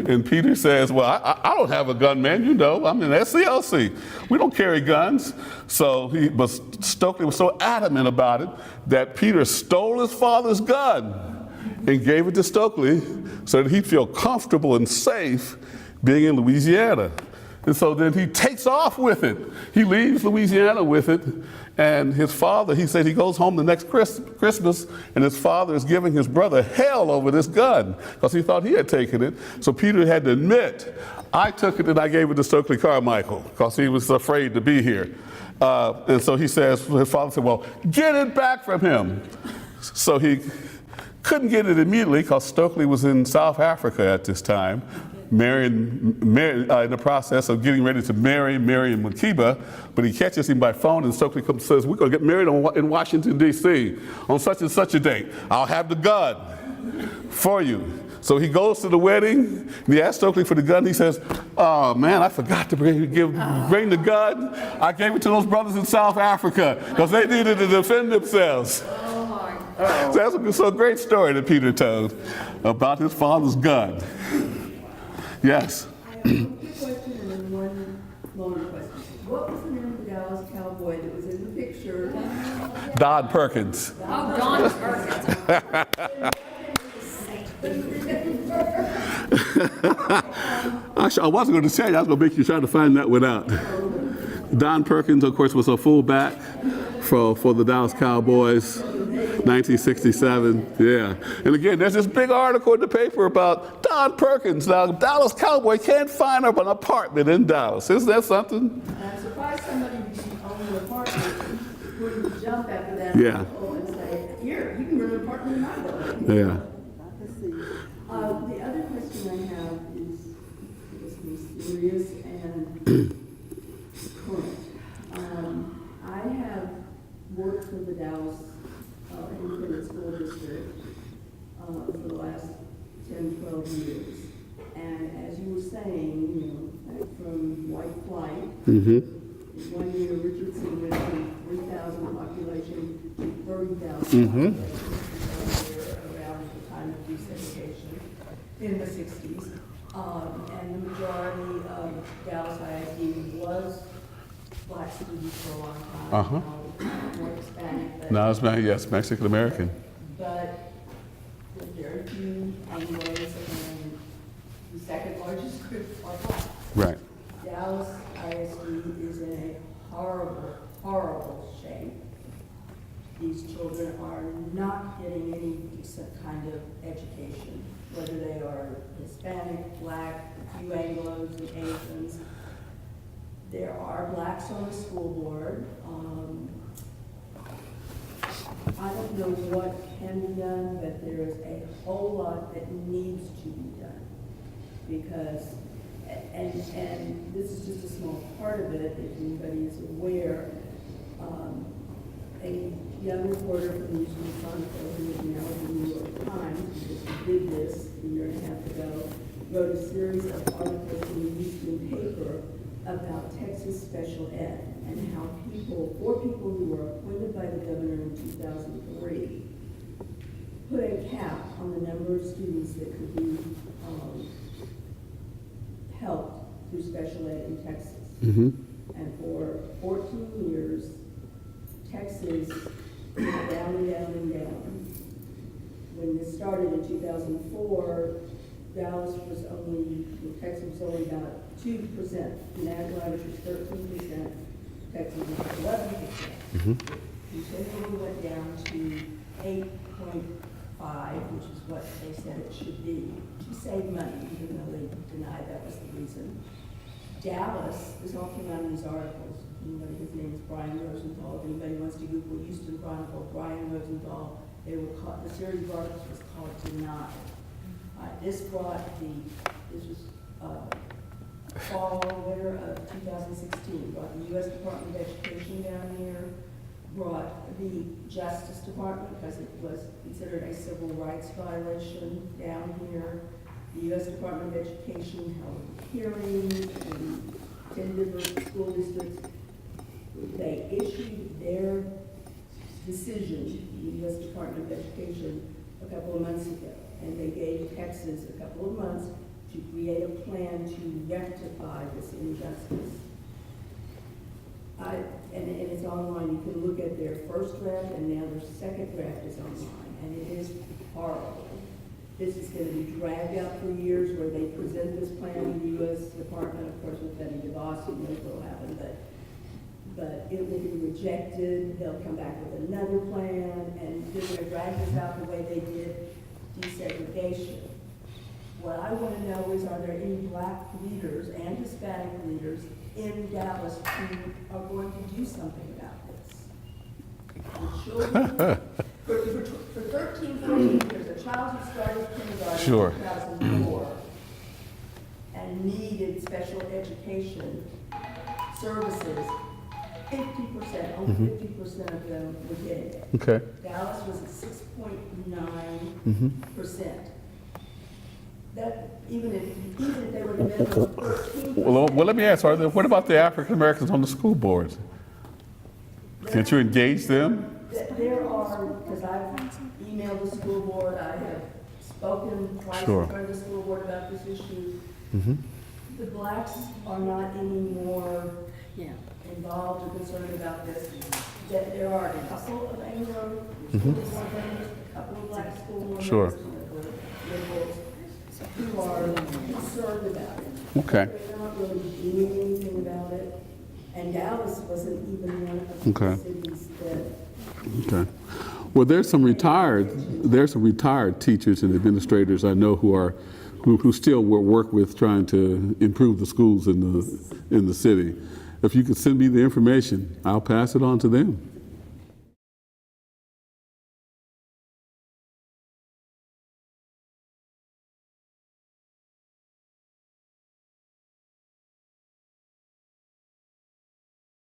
And Peter says, well, I don't have a gun, man, I'm in SCLC. We don't carry guns. But Stokely was so adamant about it that Peter stole his father's gun and gave it to Stokely so that he'd feel comfortable and safe being in Louisiana. And so then he takes off with it. He leaves Louisiana with it, and his father, he said he goes home the next Christmas, and his father is giving his brother hell over this gun because he thought he had taken it. So Peter had to admit, I took it and I gave it to Stokely Carmichael because he was afraid to be here. And so he says, his father said, well, get it back from him. So he couldn't get it immediately because Stokely was in South Africa at this time, in the process of getting ready to marry Miriam Makeba, but he catches him by phone, and Stokely comes and says, we're going to get married in Washington, D.C. on such and such a date. I'll have the gun for you. So he goes to the wedding, and he asks Stokely for the gun. He says, oh, man, I forgot to bring the gun. I gave it to those brothers in South Africa because they needed to defend themselves. So that's a great story that Peter told about his father's gun. Yes. I have a quick question and then one longer question. What was the name of the Dallas Cowboy that was in the picture? Don Perkins. Oh, Don Perkins. I wasn't going to tell you, I was going to make you try to find that one out. Don Perkins, of course, was a fullback for the Dallas Cowboys, 1967. Yeah. And again, there's this big article in the paper about Don Perkins. Now, Dallas Cowboy can't find an apartment in Dallas. Isn't that something? I'm surprised somebody owning an apartment wouldn't jump after that Yeah. and say, here, you can rent an apartment in my building. Yeah. The other question I have is mysterious and current. I have worked for the Dallas Independent School District for the last 10, 12 years. And as you were saying, back from white flight, 1 year Richardson went from 3,000 population 30,000 around the time of desegregation in the 60s. And the majority of Dallas ISD was black students for a long time. More Hispanic, but, Now it's yes, Mexican American. but very few Anglos, and the second largest group are black. Right. Dallas ISD is in a horrible, horrible shape. These children are not getting any decent kind of education, whether they are Hispanic, black, a few Anglos and Asians. There are blacks on the school board. I don't know what can be done, but there is a whole lot that needs to be done. Because, and this is just a small part of it, if anybody is aware, a young reporter from the Houston Chronicle, who is now in the New York Times, because he did this a year and a half ago, wrote a series of articles in the Houston paper about Texas special ed and how four people who were appointed by the governor in 2003, put a cap on the number of students that could be helped through special ed in Texas. And for 14 years, Texas went down and down and down. When this started in 2004, Texas was only about 2%. National average was 13%. Texas was 11%. Continually went down to 8.5, which is what they said it should be, to save money, even though they denied that was the reason. Dallas, this all came out in these articles. His name is Brian Rosenthal. If anybody wants to Google Houston Chronicle, Brian Rosenthal, the series of articles was called Denied. This was fall, winter of 2016, brought the U.S. Department of Education down here, brought the Justice Department, because it was considered a civil rights violation down here. The U.S. Department of Education held hearings in 10 different school districts. They issued their decision, the U.S. Department of Education, a couple of months ago, and they gave Texas a couple of months to create a plan to rectify this injustice. And it's online. You can look at their first draft, and now their second draft is online, and it is horrible. This is going to be dragged out for years, where they present this plan in the U.S. Department, of course, with Betty DeVos, who knows what will happen, but it will be rejected. They'll come back with another plan, and they're going to drag this out the way they did desegregation. What I want to know is, are there any black leaders and Hispanic leaders in Dallas who are going to do something about this? The children, for 13, 14 years, a child who started kindergarten in 2004 and needed special education services, 50%, only 50% of them were getting it. Okay. Dallas was at 6.9%. That even if they were to 13%. Well, let me ask, what about the African Americans on the school boards? Can't you engage them? There are, because I've emailed the school board, I have spoken twice in front of the school board about this issue. The blacks are not any more involved or concerned about this. That there are a couple of Anglo school board members, a couple of black school board members, liberals, who are concerned about it. Okay. They're not really doing anything about it. And Dallas wasn't even one of the cities that. Okay. Well, there's some retired teachers and administrators I know who still work with trying to improve the schools in the city. If you could send me the information, I'll pass it on to them.